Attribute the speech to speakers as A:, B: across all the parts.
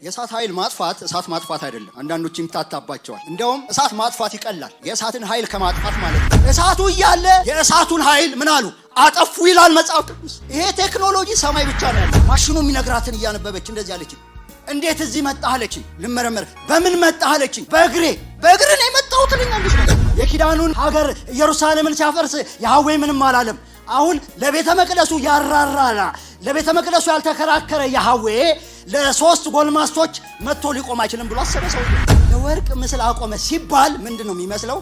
A: የእሳት ኃይል ማጥፋት እሳት ማጥፋት አይደለም። አንዳንዶች ይምታታባቸዋል። እንደውም እሳት ማጥፋት ይቀላል የእሳትን ኃይል ከማጥፋት ማለት ነው። እሳቱ እያለ የእሳቱን ኃይል ምን አሉ አጠፉ ይላል መጽሐፍ ቅዱስ። ይሄ ቴክኖሎጂ ሰማይ ብቻ ነው ያለው። ማሽኑ የሚነግራትን እያነበበች እንደዚህ አለችኝ። እንዴት እዚህ መጣህ አለችኝ። ልመረመር በምን መጣህ አለችኝ። በእግሬ ነው የመጣሁት ልኛለች። የኪዳኑን ሀገር ኢየሩሳሌምን ሲያፈርስ ያህዌ ምንም አላለም። አሁን ለቤተ መቅደሱ ያራራና ለቤተ መቅደሱ ያልተከራከረ ያህዌ ለሶስት ጎልማስቶች መጥቶ ሊቆም አይችልም ብሎ አሰበ። ሰው ለወርቅ ምስል አቆመ ሲባል ምንድነው የሚመስለው?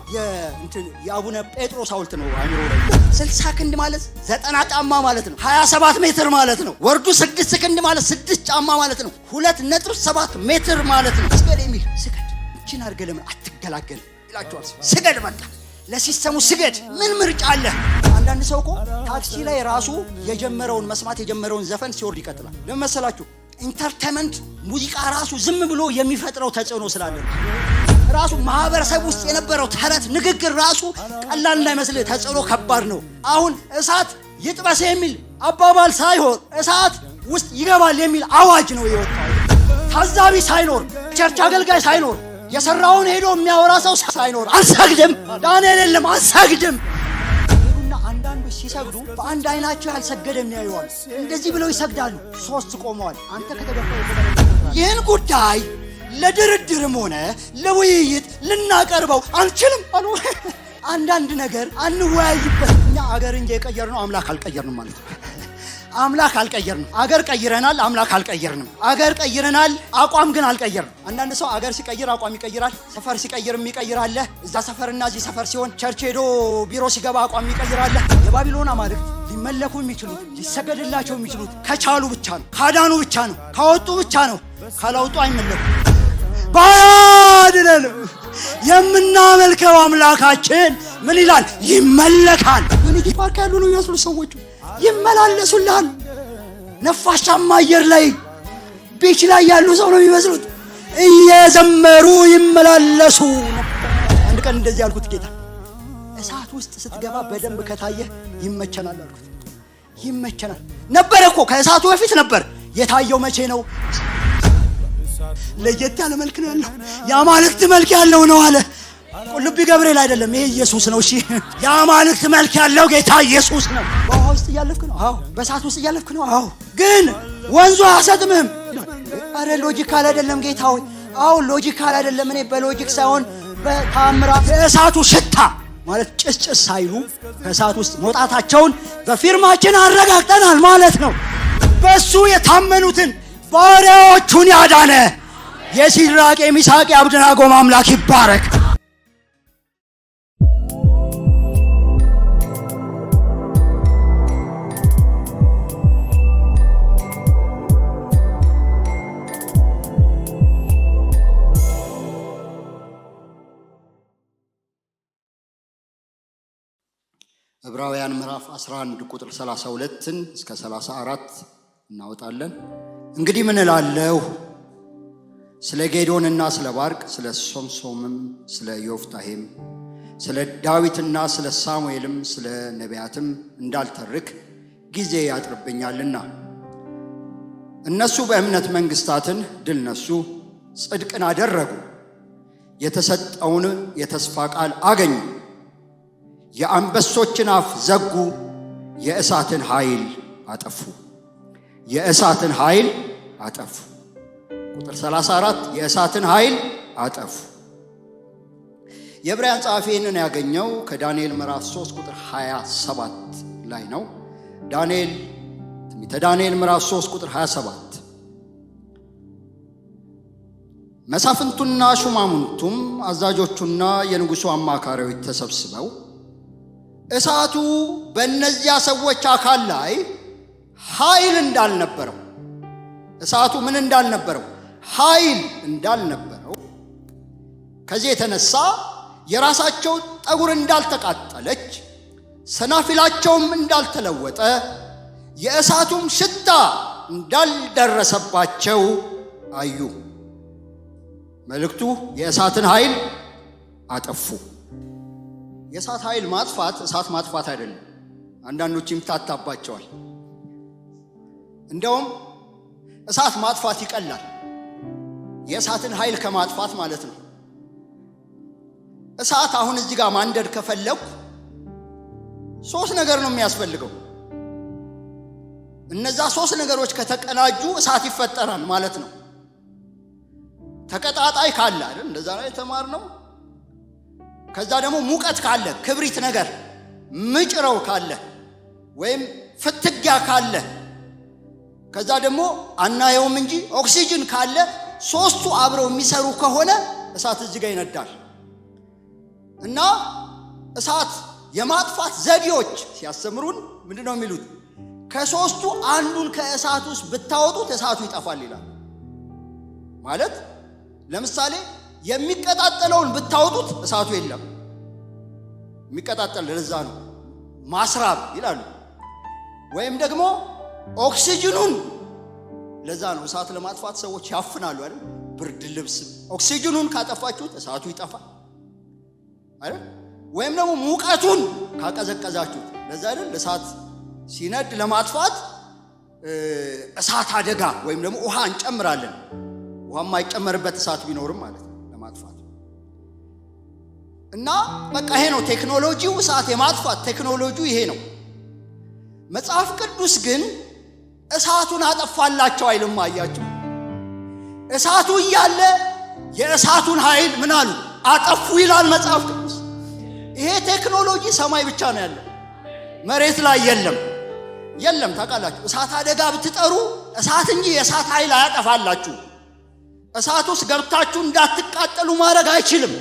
A: የአቡነ ጴጥሮስ ሐውልት ነው አይምሮ ላይ 60 ክንድ ማለት 90 ጫማ ማለት ነው። 27 ሜትር ማለት ነው። ወርዱ 6 ክንድ ማለት 6 ጫማ ማለት ነው። 2.7 ሜትር ማለት ነው። ስገድ የሚል ስገድ እቺን አድርገህ ለምን አትገላገል ይላቸዋል። ስገድ በቃ ለሲስተሙ ስገድ። ምን ምርጫ አለ? አንዳንድ ሰው እኮ ታክሲ ላይ ራሱ የጀመረውን መስማት የጀመረውን ዘፈን ሲወርድ ይቀጥላል። ለምን መሰላችሁ? ኢንተርቴይንመንት ሙዚቃ ራሱ ዝም ብሎ የሚፈጥረው ተጽዕኖ ስላለ ራሱ ማህበረሰብ ውስጥ የነበረው ተረት ንግግር ራሱ ቀላል እንዳይመስል ተጽዕኖ ከባድ ነው። አሁን እሳት ይጥበስ የሚል አባባል ሳይሆን እሳት ውስጥ ይገባል የሚል አዋጅ ነው የወጣው። ታዛቢ ሳይኖር፣ ቸርች አገልጋይ ሳይኖር፣ የሰራውን ሄዶ የሚያወራ ሰው ሳይኖር አንሰግድም ዳንኤል የለም አንሰግድም ይሉና አንዳንዶች ሲሰግዱ በአንድ አይናቸው ያልሰገደም ያዩዋል። እንደዚህ ብለው ይሰግዳሉ። 3 ቆመዋል። አንተ ከተደፈረ ይህን ጉዳይ ለድርድርም ሆነ ለውይይት ልናቀርበው አንችልም አሉ። አንዳንድ ነገር አንወያይበት። እኛ አገር እንጂ የቀየርነው አምላክ አልቀየርንም ማለት ነው። አምላክ አልቀየርንም። አገር ቀይረናል፣ አምላክ አልቀየርንም። አገር ቀይረናል፣ አቋም ግን አልቀየርንም። አንዳንድ ሰው አገር ሲቀይር አቋም ይቀይራል። ሰፈር ሲቀይር የሚቀይራል። እዛ ሰፈርና እዚህ ሰፈር ሲሆን ቸርች ሄዶ ቢሮ ሲገባ አቋም ይቀይራል። የባቢሎን አማልክት ሊመለኩ የሚችሉት ሊሰገድላቸው የሚችሉት ከቻሉ ብቻ ነው፣ ካዳኑ ብቻ ነው፣ ካወጡ ብቻ ነው። ካላወጡ አይመለኩም። ባድነን የምናመልከው አምላካችን ምን ይላል? ይመለካል። ምን ይባርክ ያሉ ነው የሚመስሉ ሰዎች ይመላለሱልሃል። ነፋሻማ አየር ላይ ቢች ላይ ያሉ ሰው ነው የሚመስሉት። እየዘመሩ ይመላለሱ። አንድ ቀን እንደዚህ ያልኩት ጌታ እሳት ውስጥ ስትገባ በደንብ ከታየህ ይመቸናል አልኩት። ይመቸናል ነበር እኮ ከእሳቱ በፊት ነበር። የታየው መቼ ነው? ለየት ያለ መልክ ነው ያለው። የአማልክት መልክ ያለው ነው አለ። ቁልቢ ገብርኤል አይደለም፣ ይሄ ኢየሱስ ነው። እሺ የአማልክት መልክ ያለው ጌታ ኢየሱስ ነው። በውሃ ውስጥ እያለፍክ ነው። አዎ በእሳት ውስጥ እያለፍክ ነው። አዎ ግን ወንዙ አያሰጥምህም። አረ ሎጂካል አይደለም ጌታ ሆይ። አዎ ሎጂካል አይደለም። እኔ በሎጂክ ሳይሆን በታምራት የእሳቱ ሽታ ማለት ጭስጭስ ሳይሉ ከእሳት ውስጥ መውጣታቸውን በፊርማችን አረጋግጠናል ማለት ነው። በሱ የታመኑትን ባሪያዎቹን ያዳነ የሲድራቅ የሚሳቅ የአብደናጎ አምላክ ይባረክ። ዕብራውያን ምዕራፍ 11 ቁጥር 32 እስከ 34 እናወጣለን። እንግዲህ ምን እላለሁ? ስለ ጌዶንና ስለ ባርቅ፣ ስለ ሶምሶምም፣ ስለ ዮፍታሔም፣ ስለ ዳዊትና ስለ ሳሙኤልም፣ ስለ ነቢያትም እንዳልተርክ ጊዜ ያጥርብኛልና። እነሱ በእምነት መንግስታትን ድል ነሱ፣ ጽድቅን አደረጉ፣ የተሰጠውን የተስፋ ቃል አገኙ፣ የአንበሶችን አፍ ዘጉ፣ የእሳትን ኃይል አጠፉ። የእሳትን ኃይል አጠፉ። ቁጥር 34 የእሳትን ኃይል አጠፉ። የዕብራውያን ጸሐፊ ይህንን ያገኘው ከዳንኤል ምዕራፍ 3 ቁጥር 27 ላይ ነው። ትንቢተ ዳንኤል ምዕራፍ 3 ቁጥር 27 መሳፍንቱና ሹማምንቱም አዛዦቹና የንጉሡ አማካሪዎች ተሰብስበው እሳቱ በእነዚያ ሰዎች አካል ላይ ኃይል እንዳልነበረው፣ እሳቱ ምን እንዳልነበረው? ኃይል እንዳልነበረው፣ ከዚህ የተነሳ የራሳቸው ጠጉር እንዳልተቃጠለች፣ ሰናፊላቸውም እንዳልተለወጠ፣ የእሳቱም ሽታ እንዳልደረሰባቸው አዩ። መልእክቱ የእሳትን ኃይል አጠፉ። የእሳት ኃይል ማጥፋት እሳት ማጥፋት አይደለም። አንዳንዶች ይምታታባቸዋል። እንደውም እሳት ማጥፋት ይቀላል የእሳትን ኃይል ከማጥፋት ማለት ነው። እሳት አሁን እዚህ ጋር ማንደድ ከፈለኩ 3 ነገር ነው የሚያስፈልገው። እነዛ 3 ነገሮች ከተቀናጁ እሳት ይፈጠራል ማለት ነው። ተቀጣጣይ ካለ አይደል እንደዛ ነው የተማርነው። ከዛ ደግሞ ሙቀት ካለ ክብሪት ነገር ምጭረው ካለ ወይም ፍትጊያ ካለ ከዛ ደግሞ አናየውም እንጂ ኦክሲጅን ካለ 3ቱ አብረው የሚሰሩ ከሆነ እሳት እዚህ ጋር ይነዳል። እና እሳት የማጥፋት ዘዴዎች ሲያስተምሩን ምንድነው የሚሉት? ከ3ቱ አንዱን ከእሳት ውስጥ ብታወጡት እሳቱ ይጠፋል ይላል። ማለት ለምሳሌ የሚቀጣጠለውን ብታወጡት እሳቱ የለም። የሚቀጣጠል ለዛ ነው ማስራብ ይላሉ። ወይም ደግሞ ኦክሲጅኑን ለዛ ነው እሳት ለማጥፋት ሰዎች ያፍናሉ አይደል? ብርድ ልብስ ኦክሲጅኑን ካጠፋችሁት እሳቱ ይጠፋል አይደል? ወይም ደግሞ ሙቀቱን ካቀዘቀዛችሁት ለዛ አይደል? እሳት ሲነድ ለማጥፋት እሳት አደጋ ወይም ደግሞ ውሃ እንጨምራለን። ውሃ የማይጨመርበት እሳት ቢኖርም ማለት ነው ለማጥፋት። እና በቃ ይሄ ነው ቴክኖሎጂው። እሳት የማጥፋት ቴክኖሎጂው ይሄ ነው። መጽሐፍ ቅዱስ ግን እሳቱን አጠፋላቸው አይልም። አያችሁ? እሳቱ እያለ የእሳቱን ኃይል ምን አሉ? አጠፉ ይላል መጽሐፍ ቅዱስ። ይሄ ቴክኖሎጂ ሰማይ ብቻ ነው ያለው፣ መሬት ላይ የለም። ታውቃላችሁ፣ እሳት አደጋ ብትጠሩ እሳት እንጂ የእሳት ኃይል አያጠፋላችሁ። እሳት ውስጥ ገብታችሁ እንዳትቃጠሉ ማድረግ አይችልም።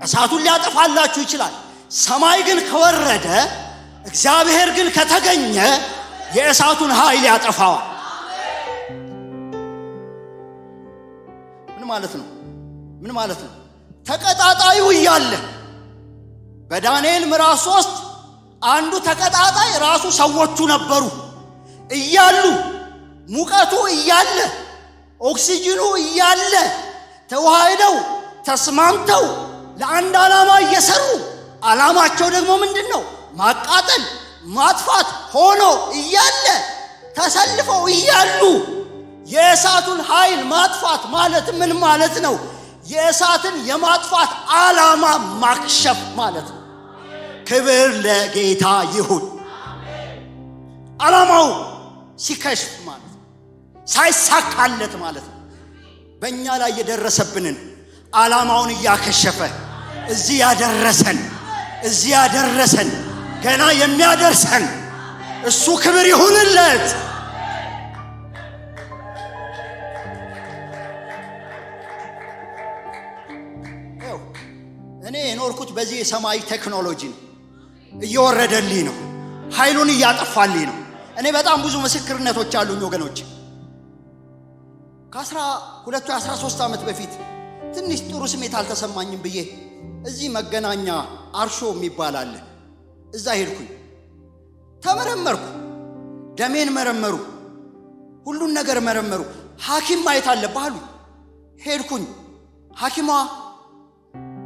A: እሳቱን ሊያጠፋላችሁ ይችላል። ሰማይ ግን ከወረደ እግዚአብሔር ግን ከተገኘ የእሳቱን ኃይል ያጠፋዋል። ምን ማለት ነው? ተቀጣጣዩ እያለ በዳንኤል ምዕራፍ 3 አንዱ ተቀጣጣይ ራሱ ሰዎቹ ነበሩ እያሉ ሙቀቱ እያለ ኦክሲጅኑ እያለ ተዋህደው ተስማምተው ለአንድ ዓላማ እየሰሩ ዓላማቸው ደግሞ ምንድነው? ማቃጠል ማጥፋት ሆኖ እያለ ተሰልፈው እያሉ የእሳቱን ኃይል ማጥፋት ማለት ምን ማለት ነው? የእሳትን የማጥፋት ዓላማ ማክሸፍ ማለት ነው። ክብር ለጌታ ይሁን። ዓላማው ሲከሽፍ ማለት ነው፣ ሳይሳካለት ማለት ነው። በእኛ ላይ የደረሰብንን ዓላማውን እያከሸፈ እዚህ ያደረሰን ገና የሚያደርሰን እሱ ክብር ይሁንለት። እኔ የኖርኩት በዚህ የሰማይ ቴክኖሎጂ ነው። እየወረደልኝ ነው፣ ኃይሉን እያጠፋልኝ ነው። እኔ በጣም ብዙ ምስክርነቶች አሉኝ ወገኖች። ከ13 ዓመት በፊት ትንሽ ጥሩ ስሜት አልተሰማኝም ብዬ እዚህ መገናኛ አርሾ የሚባል አለ፣ እዛ ሄድኩኝ። ተመረመርኩ፣ ደሜን መረመሩ፣ ሁሉን ነገር መረመሩ። ሐኪም ማየት አለብህ አሉ። ሄድኩኝ። ሐኪሟ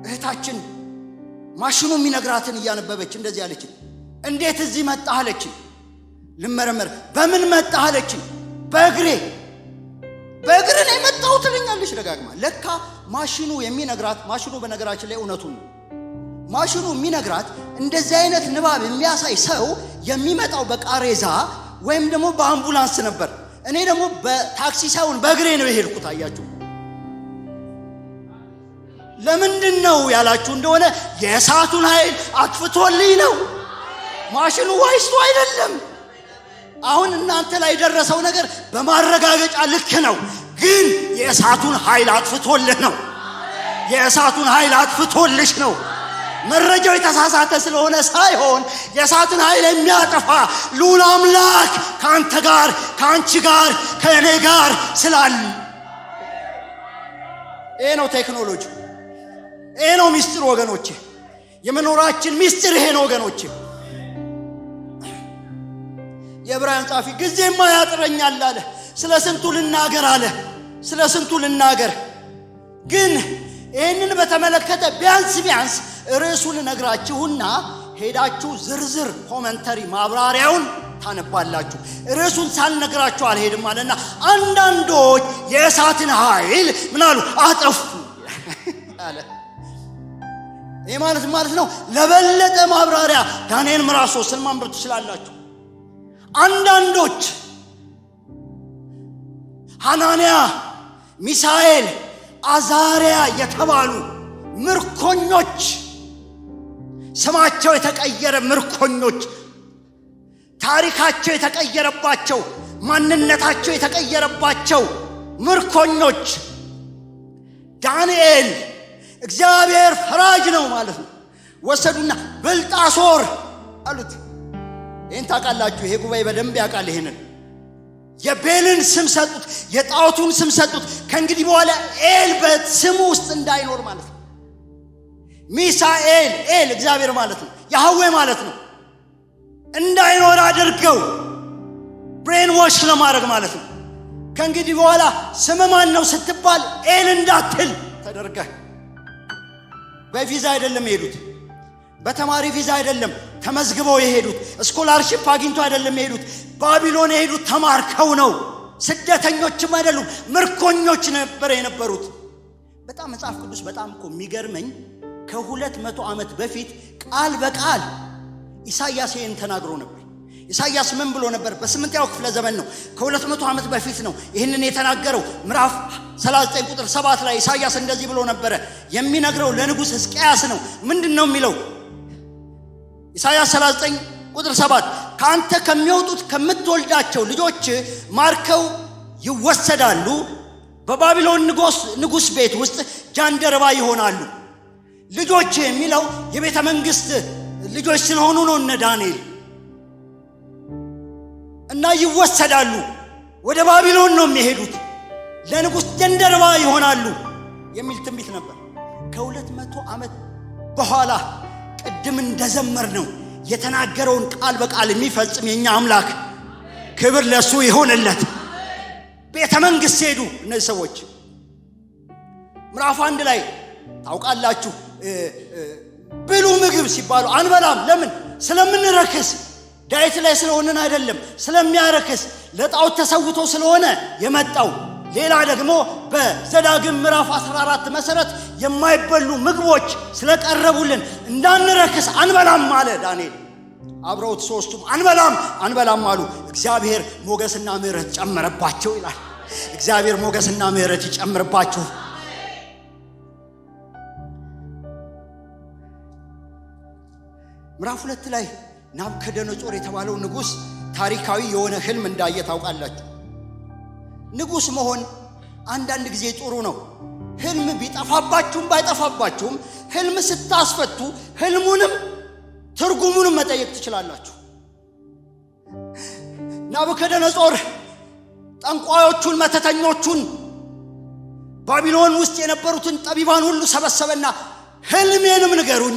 A: እህታችን ማሽኑ የሚነግራትን እያነበበች እንደዚህ አለች። እንዴት እዚህ መጣህ አለች። ልመረመር። በምን መጣህ አለች። በእግሬ ነው የመጣሁት ትለኛለች ደጋግማ። ለካ ማሽኑ የሚነግራት፣ ማሽኑ በነገራችን ላይ እውነቱን ነው። ማሽኑ የሚነግራት እንደዚህ አይነት ንባብ የሚያሳይ ሰው የሚመጣው በቃሬዛ ወይም ደግሞ በአምቡላንስ ነበር። እኔ ደግሞ በታክሲ ሳይሆን በእግሬ ነው የሄድኩት። አያችሁ ለምንድን ነው ያላችሁ እንደሆነ የእሳቱን ኃይል አጥፍቶልኝ ነው። ማሽኑ ዋይስቱ አይደለም። አሁን እናንተ ላይ የደረሰው ነገር በማረጋገጫ ልክ ነው፣ ግን የእሳቱን ኃይል አጥፍቶልህ ነው። የእሳቱን ኃይል አጥፍቶልሽ ነው። መረጃው የተሳሳተ ስለሆነ ሳይሆን የእሳቱን ኃይል የሚያጠፋ ልዑል አምላክ ካንተ ጋር ካንቺ ጋር ከእኔ ጋር ስላለ ይሄ ነው ቴክኖሎጂ። ይሄ ነው ሚስጥር ወገኖቼ። የመኖራችን ሚስጥር ይሄ ነው ወገኖቼ። የዕብራውያን ጻፊ ጊዜማ ያጥረኛል አለ። ስለ ስንቱ ልናገር ግን ይህንን በተመለከተ ቢያንስ ርዕሱን ነግራችሁና ሄዳችሁ ዝርዝር ኮመንተሪ ማብራሪያውን ታነባላችሁ። ርዕሱን ሳልነግራችሁ አልሄድም አለና አንዳንዶች የእሳትን ኃይል ምን አሉ? አጠፉ አለ። ይህ ማለት ነው። ለበለጠ ማብራሪያ ዳንኤል ምዕራፍ 3 ማንበብ ትችላላችሁ። አንዳንዶች ሐናንያ፣ ሚሳኤል፣ አዛሪያ የተባሉ ምርኮኞች፣ ስማቸው የተቀየረ ምርኮኞች፣ ታሪካቸው የተቀየረባቸው፣ ማንነታቸው የተቀየረባቸው ምርኮኞች ዳንኤል እግዚአብሔር ፈራጅ ነው ማለት ነው ወሰዱና ብልጣሶር አሉት። ይህን ታውቃላችሁ። ይሄ ጉባኤ በደንብ ያውቃል። ይሄንን የቤልን ስም ሰጡት፣ የጣዖቱን ስም ሰጡት። ከእንግዲህ በኋላ ኤል በስሙ ውስጥ እንዳይኖር ማለት ነው። ሚሳኤል ኤል እግዚአብሔር ማለት ነው፣ ያህዌ ማለት ነው። እንዳይኖር አድርገው ብሬን ዋሽ ለማድረግ ማለት ነው። ከእንግዲህ በኋላ ስም ማን ነው ስትባል ኤል እንዳትል ተደርገህ። በቪዛ አይደለም የሄዱት፣ በተማሪ ቪዛ አይደለም ተመዝግበው የሄዱት፣ ስኮላርሺፕ አግኝቶ አይደለም የሄዱት። ባቢሎን የሄዱት ተማርከው ነው። ስደተኞችም አይደሉም፣ ምርኮኞች ነበር የነበሩት። በጣም መጽሐፍ ቅዱስ በጣም እኮ የሚገርመኝ ከ200 ዓመት በፊት ቃል በቃል ኢሳይያስ ይህን ተናግሮ ነበር። ኢሳይያስ ምን ብሎ ነበር? በ8ኛው ክፍለ ዘመን ነው፣ ከ200 ዓመት በፊት ነው ይህንን የተናገረው። ምዕራፍ 39 ቁጥር 7 ላይ ኢሳይያስ እንደዚህ ብሎ ነበረ። የሚነግረው ለንጉሥ ሕዝቅያስ ነው። ምንድን ነው የሚለው? ኢሳይያስ 39 ቁጥር 7 ከአንተ ከሚወጡት ከምትወልዳቸው ልጆች ማርከው ይወሰዳሉ፣ በባቢሎን ንጉሥ ቤት ውስጥ ጃንደረባ ይሆናሉ። ልጆች የሚለው የቤተ መንግሥት ልጆች ስለሆኑ ነው እነ ዳንኤል። እና ይወሰዳሉ፣ ወደ ባቢሎን ነው የሚሄዱት፣ ለንጉሥ ጃንደረባ ይሆናሉ የሚል ትንቢት ነበር። ከ200 ዓመት በኋላ ቅድም እንደዘመር ነው የተናገረውን ቃል በቃል የሚፈጽም የኛ አምላክ ክብር ለሱ ይሆንለት። ቤተ መንግሥት ሄዱ እነዚህ ሰዎች። ምዕራፍ 1 ላይ ታውቃላችሁ፣ ብሉ ምግብ ሲባሉ አንበላም። ለምን? ስለምንረክስ፣ ዳይት ላይ ስለሆነን አይደለም፣ ስለሚያረክስ ለጣዖት ተሰውቶ ስለሆነ የመጣው። ሌላ ደግሞ በዘዳግም ምዕራፍ 14 መሰረት የማይበሉ ምግቦች ስለቀረቡልን እንዳንረክስ አንበላም አለ ዳንኤል። አብረውት ሶስቱም አንበላም አሉ። እግዚአብሔር ሞገስና ምሕረት ጨመረባቸው ይላል። እግዚአብሔር ሞገስና ምሕረት ይጨምርባችሁ። ምዕራፍ 2 ላይ ናቡከደነጾር የተባለው ንጉሥ ታሪካዊ የሆነ ህልም እንዳየ ታውቃላችሁ። ንጉሥ መሆን አንዳንድ ጊዜ ጥሩ ነው። ህልም ቢጠፋባችሁም ባይጠፋባችሁም ህልም ስታስፈቱ ህልሙንም ትርጉሙንም መጠየቅ ትችላላችሁ። ናቡከደነጾር ጠንቋዮቹን፣ መተተኞቹን፣ ባቢሎን ውስጥ የነበሩትን ጠቢባን ሁሉ ሰበሰበና ህልሜንም ንገሩኝ፣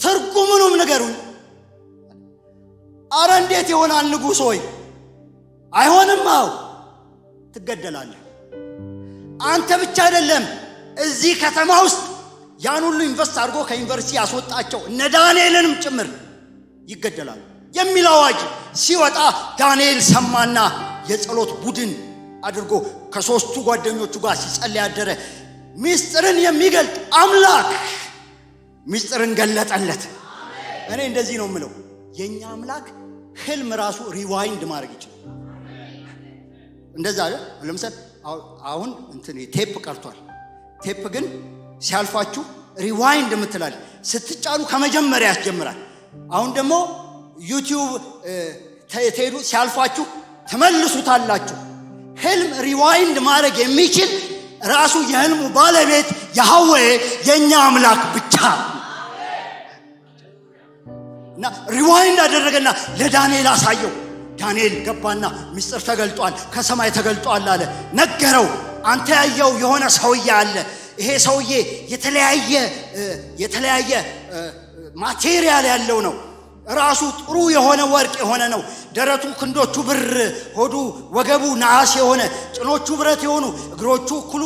A: ትርጉሙንም ንገሩኝ። አረ እንዴት ይሆናል ንጉሥ ሆይ? አይሆንም። አው ትገደላለህ። አንተ ብቻ አይደለም፣ እዚህ ከተማ ውስጥ ያን ሁሉ ኢንቨስት አድርጎ ከዩኒቨርሲቲ ያስወጣቸው እነ ዳንኤልንም ጭምር ይገደላሉ የሚል አዋጅ ሲወጣ ዳንኤል ሰማና የጸሎት ቡድን አድርጎ ከሶስቱ ጓደኞቹ ጋር ሲጸልይ ያደረ። ሚስጥርን የሚገልጥ አምላክ ሚስጥርን ገለጠለት። እኔ እንደዚህ ነው የምለው፣ የኛ አምላክ ህልም ራሱ ሪዋይንድ ማድረግ ይችላል። እንደዛ አይደል? ለምሳሌ አሁን ቴፕ ቀርቷል። ቴፕ ግን ሲያልፋችሁ ሪዋይንድ የምትላል ስትጫኑ ከመጀመሪያ ያስጀምራል። አሁን ደግሞ ዩቲዩብ ተሄዱ ሲያልፋችሁ ተመልሱታላችሁ። ህልም ሪዋይንድ ማድረግ የሚችል ራሱ የህልሙ ባለቤት ያህዌ የኛ አምላክ ብቻ እና ሪዋይንድ አደረገና ለዳንኤል አሳየው። ዳንኤል ገባና ምስጢር ተገልጧል፣ ከሰማይ ተገልጧል አለ። ነገረው። አንተ ያየው የሆነ ሰውዬ አለ። ይሄ ሰውዬ የተለያየ ማቴሪያል ያለው ነው። ራሱ ጥሩ የሆነ ወርቅ የሆነ ነው። ደረቱ ክንዶቹ ብር፣ ሆዱ ወገቡ ነሐስ የሆነ፣ ጭኖቹ ብረት የሆኑ፣ እግሮቹ እኩሉ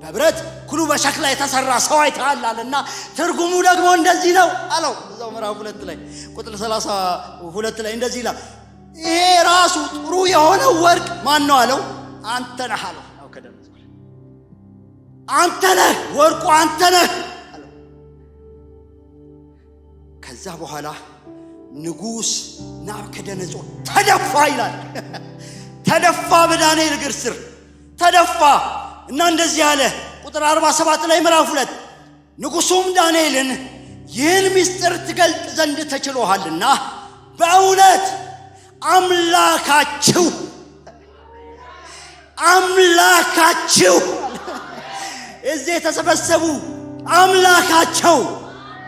A: በብረት እኩሉ በሸክላ የተሰራ ሰው አይተሃል አለና ትርጉሙ ደግሞ እንደዚህ ነው አለው። እዛው ምዕራፍ 2 ላይ ቁጥር 32 ላይ እንደዚህ ይላል። ይሄ ራሱ ጥሩ የሆነ ወርቅ ማን ነው አለው? አንተ ነህ አለው። ናቡከደነጾር አንተ ነህ ወርቁ አንተ ነህ አለው። ከዛ በኋላ ንጉሥ ናቡከደነጾር ተደፋ ይላል። ተደፋ በዳንኤል እግር ስር ተደፋ እና እንደዚህ አለ። ቁጥር 47 ላይ ምዕራፍ 2 ንጉሡም ዳንኤልን ይህን ምስጢር ትገልጥ ዘንድ ተችሎሃልና በእውነት አምላካችሁ እዚህ የተሰበሰቡ አምላካቸው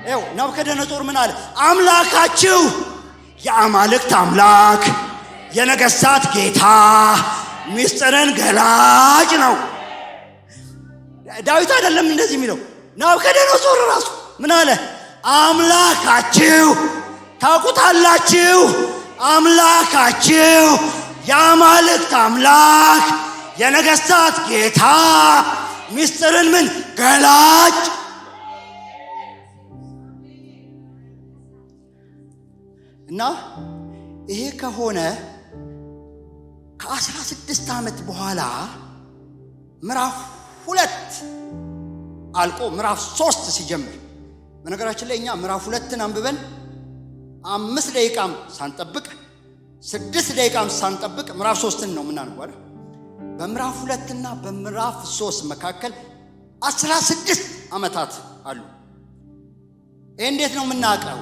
A: ይኸው ናቡከደነጾር ምን አለ? አምላካችሁ የአማልክት አምላክ የነገሥታት ጌታ ምስጢርን ገላጭ ነው። ዳዊት አይደለም እንደዚህ የሚለው፣ ናቡከደነጾር ራሱ ምን አለ? አምላካችሁ ታውቁታላችሁ፣ አምላካችሁ የአማልክት አምላክ የነገሥታት ጌታ ምስጢርን ምን ገላጭ። እና ይሄ ከሆነ ከ16 ዓመት በኋላ ምዕራፍ 2 አልቆ ምዕራፍ 3 ሲጀምር፣ በነገራችን ላይ እኛ ምዕራፍ 2ን አንብበን 5 ደቂቃም ሳንጠብቅ 6 ደቂቃም ሳንጠብቅ ምዕራፍ 3ን ነው የምናነበው። በምዕራፍ 2 እና በምዕራፍ 3 መካከል 16 ዓመታት አሉ። ይሄ እንዴት ነው የምናውቀው?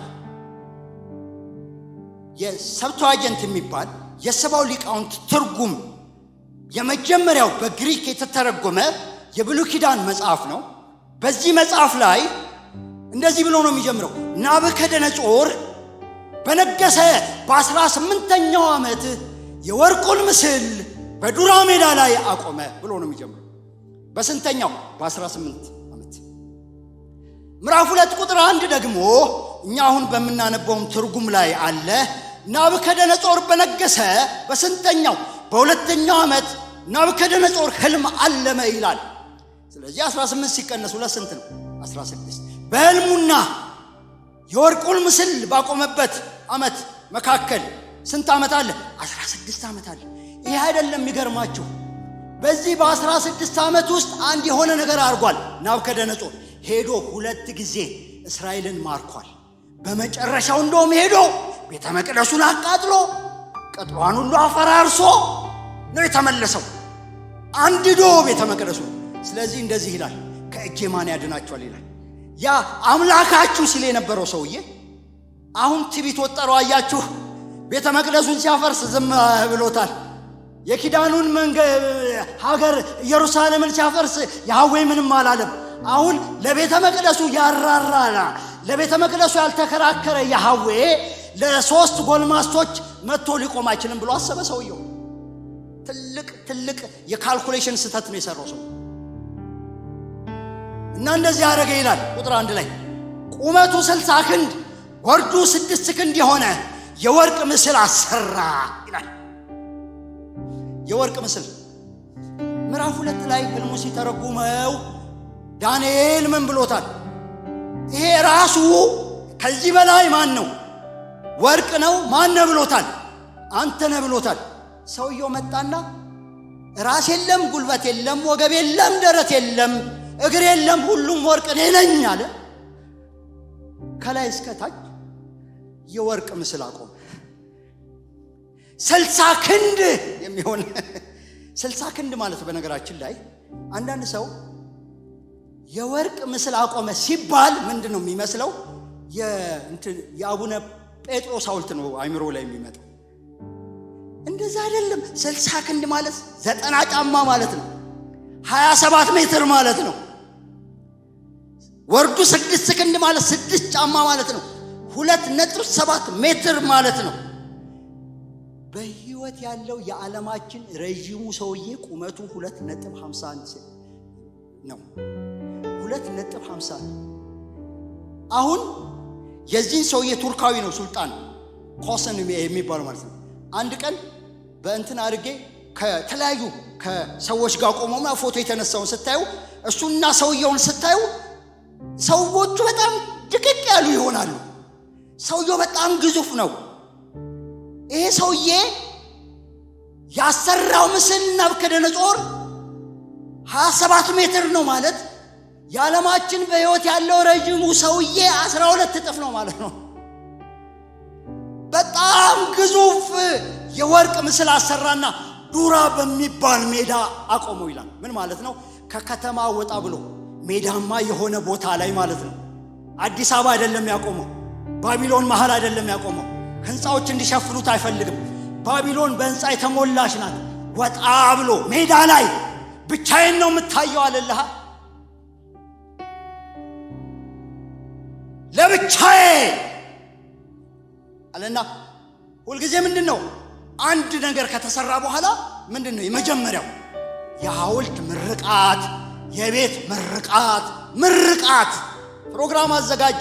A: የሰብትዋጀንት የሚባል የሰባው ሊቃውንት ትርጉም የመጀመሪያው በግሪክ የተተረጎመ የብሉይ ኪዳን መጽሐፍ ነው። በዚህ መጽሐፍ ላይ እንደዚህ ብሎ ነው የሚጀምረው። ናቡከደነጾር በነገሰ በ18ኛው ዓመት የወርቁን ምስል በዱራ ሜዳ ላይ አቆመ ብሎ ነው የሚጀምረው። በስንተኛው? በ18 ዓመት። ምዕራፍ 2 ቁጥር 1 ደግሞ እኛ አሁን በምናነበውም ትርጉም ላይ አለ። ናቡከደነጾር በነገሰ በስንተኛው? በሁለተኛው ዓመት ናቡከደነጾር ህልም አለመ ይላል። ስለዚህ 18 ሲቀነስ 2 ስንት ነው? 16። በህልሙና የወርቁን ምስል ባቆመበት ዓመት መካከል ስንት ዓመት አለ? 16 ዓመት አለ። ይሄ አይደለም የሚገርማችሁ፣ በዚህ በ16 ዓመት ውስጥ አንድ የሆነ ነገር አድርጓል። ናቡከደነጾር ሄዶ 2 ጊዜ እስራኤልን ማርኳል። በመጨረሻው እንደውም ሄዶ ቤተ መቅደሱን አቃጥሎ ቅጥሯን ሁሉ አፈራርሶ ነው የተመለሰው፣ አንድዶ ቤተ መቅደሱ። ስለዚህ እንደዚህ ይላል፣ ከእጄ ማን ያድናቸዋል ይላል። ያ አምላካችሁ ሲል የነበረው ሰውዬ አሁን ትዕቢት ወጠረው። አያችሁ፣ ቤተ መቅደሱን ሲያፈርስ ዝም ብሎታል። የኪዳኑን ሀገር ኢየሩሳሌምን ሲያፈርስ ያህዌ ምንም አላለም። አሁን ለቤተ መቅደሱ ያራራና ለቤተ መቅደሱ ያልተከራከረ ያህዌ ለ3 ጎልማስቶች መጥቶ ሊቆም አይችልም ብሎ አሰበ ሰውየው። ትልቅ የካልኩሌሽን ስህተት ነው የሰራው ሰው እና እንደዚህ አደረገ ይላል ቁጥር 1 ላይ ቁመቱ 60 ክንድ ወርዱ 6 ክንድ የሆነ የወርቅ ምስል አሰራ ይላል። የወርቅ ምስል ምዕራፍ 2 ላይ ህልሙ ሲተረጉመው ዳንኤል ምን ብሎታል? ይሄ ራሱ ከዚህ በላይ ማን ነው? ወርቅ ነው። ማን ነው ብሎታል? አንተ ነህ ብሎታል። ሰውየው መጣና ራስ የለም፣ ጉልበት የለም፣ ወገብ የለም፣ ደረት የለም፣ እግር የለም፣ ሁሉም ወርቅ እኔ ነኝ አለ። ከላይ እስከ ታች የወርቅ ምስል አቆመ። 60 ክንድ የሚሆን 60 ክንድ ማለት በነገራችን ላይ አንዳንድ ሰው የወርቅ ምስል አቆመ ሲባል ምንድነው የሚመስለው? የአቡነ ጴጥሮስ ሐውልት ነው አይምሮ ላይ የሚመጣው። እንደዛ አይደለም። 60 ክንድ ማለት 90 ጫማ ማለት ነው። 27 ሜትር ማለት ነው። ወርዱ 6 ክንድ ማለት 6 ጫማ ማለት ነው። 2.7 ሜትር ማለት ነው። በህይወት ያለው የዓለማችን ረዥሙ ሰውዬ ቁመቱ 2.51 ነው። 2.50 አሁን የዚህን ሰውዬ ቱርካዊ ነው፣ ሱልጣን ኮሰን የሚባለው ማለት ነው። አንድ ቀን በእንትን አድርጌ ከተለያዩ ከሰዎች ጋር ቆመውና ፎቶ የተነሳውን ስታዩ እሱና ሰውየውን ስታዩ ሰዎቹ በጣም ድቅቅ ያሉ ይሆናሉ። ሰውየው በጣም ግዙፍ ነው። ይሄ ሰውዬ ያሰራው ምስል ናቡከደነጾር 27 ሜትር ነው ማለት የዓለማችን በሕይወት ያለው ረጅሙ ሰውዬ 12 እጥፍ ነው ማለት ነው። በጣም ግዙፍ የወርቅ ምስል አሰራና ዱራ በሚባል ሜዳ አቆመው ይላል። ምን ማለት ነው? ከከተማ ወጣ ብሎ ሜዳማ የሆነ ቦታ ላይ ማለት ነው። አዲስ አበባ አይደለም ያቆመው፣ ባቢሎን መሃል አይደለም ያቆመው። ህንፃዎች እንዲሸፍኑት አይፈልግም። ባቢሎን በህንፃ የተሞላች ናት። ወጣ ብሎ ሜዳ ላይ ብቻዬን ነው የምታየው አለልህ። ለብቻዬ አለና ሁልጊዜ ምንድነው አንድ ነገር ከተሰራ በኋላ ምንድነው የመጀመሪያው የሐውልት ምርቃት፣ የቤት ምርቃት ፕሮግራም አዘጋጀ።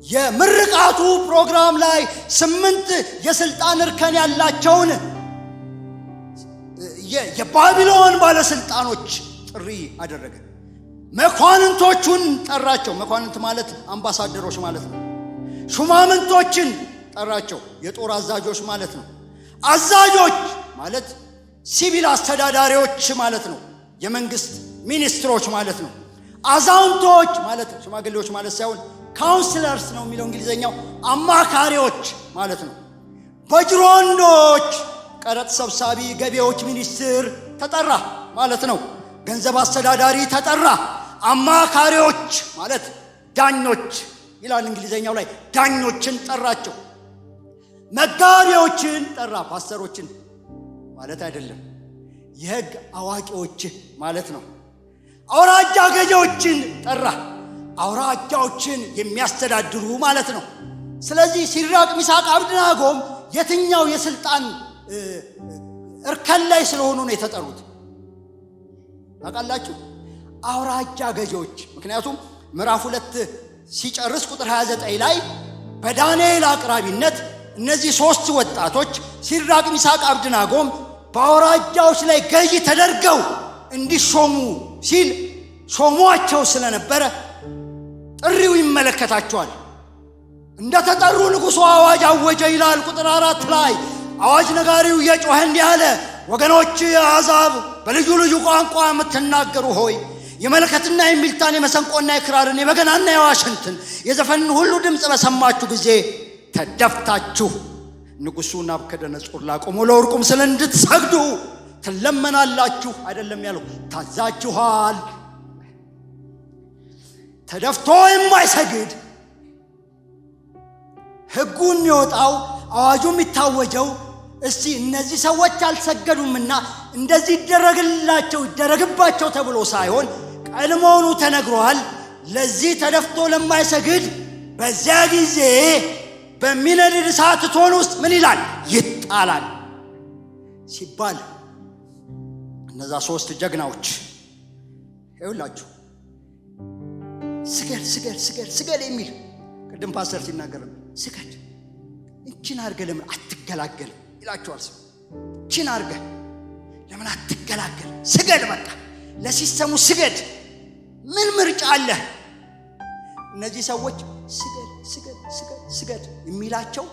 A: የምርቃቱ ፕሮግራም ላይ 8 የስልጣን እርከን ያላቸውን የባቢሎን ባለስልጣኖች ጥሪ አደረገ። መኳንንቶቹን ጠራቸው። መኳንንት ማለት አምባሳደሮች ማለት ነው። ሹማምንቶችን ጠራቸው። የጦር አዛዦች ማለት ነው። አዛዦች ማለት ሲቪል አስተዳዳሪዎች ማለት ነው። የመንግስት ሚኒስትሮች ማለት ነው። አዛውንቶች ማለት ሽማግሌዎች ማለት ሳይሆን ካውንስለርስ ነው የሚለው እንግሊዘኛው፣ አማካሪዎች ማለት ነው። በጅሮንዶች ቀረጥ ሰብሳቢ፣ ገቢዎች ሚኒስትር ተጠራ ማለት ነው። ገንዘብ አስተዳዳሪ ተጠራ። አማካሪዎች ማለት ዳኞች ይላል እንግሊዘኛው ላይ፣ ዳኞችን ጠራቸው። መጋቢዎችን ጠራ። ፓስተሮችን ማለት አይደለም፣ የህግ አዋቂዎች ማለት ነው። አውራጃ ገዢዎችን ጠራ። አውራጃዎችን የሚያስተዳድሩ ማለት ነው። ስለዚህ ሲድራቅ ሚሳቅ አብደናጎም የትኛው የስልጣን እርከን ላይ ስለሆኑ ነው የተጠሩት ታውቃላችሁ? አውራጃ ገዢዎች። ምክንያቱም ምዕራፍ 2 ሲጨርስ ቁጥር 29 ላይ በዳንኤል አቅራቢነት እነዚህ 3 ወጣቶች ሲድራቅ ሚሳቅ አብደናጎም በአውራጃዎች ላይ ገዢ ተደርገው እንዲሾሙ ሲል ሾሟቸው ስለነበረ ጥሪው ይመለከታቸዋል። እንደተጠሩ ንጉሡ አዋጅ አወጀ ይላል ቁጥር 4 ላይ። አዋጅ ነጋሪው የጮኸ እንዲህ አለ፣ ወገኖች አሕዛብ፣ በልዩ ልዩ ቋንቋ የምትናገሩ ሆይ የመለከትና የሚልታን የመሰንቆና የክራርን የበገናና የዋሽንትን የዘፈንን ሁሉ ድምፅ በሰማችሁ ጊዜ ተደፍታችሁ ንጉሡ ናቡከደነጾር ላቆመው ለወርቁ ምስል እንድትሰግዱ ትለመናላችሁ። አይደለም ያለው፣ ታዛችኋል። ተደፍቶ የማይሰግድ ሕጉ የሚወጣው አዋጁ የሚታወጀው እስቲ እነዚህ ሰዎች አልሰገዱምና እንደዚህ ይደረግባቸው ተብሎ ሳይሆን ቀድሞውኑ ተነግሯል። ለዚህ ተደፍቶ ለማይሰግድ በዚያ ጊዜ በሚነድድ እሳት እቶን ውስጥ ምን ይላል? ይጣላል ሲባል እነዛ 3 ጀግናዎች ይኸውላችሁ ስገድ የሚል ቅድም ፓስተር ሲናገር ስገድ፣ እችን አድርገህ ለምን አትገላገልም ይላቸዋል። ሰው እችን አድርገህ ለምን አትገላገል? ስገድ፣ በቃ ለሲስተሙ ስገድ። ምን ምርጫ አለ? እነዚህ ሰዎች ስገድ የሚላቸው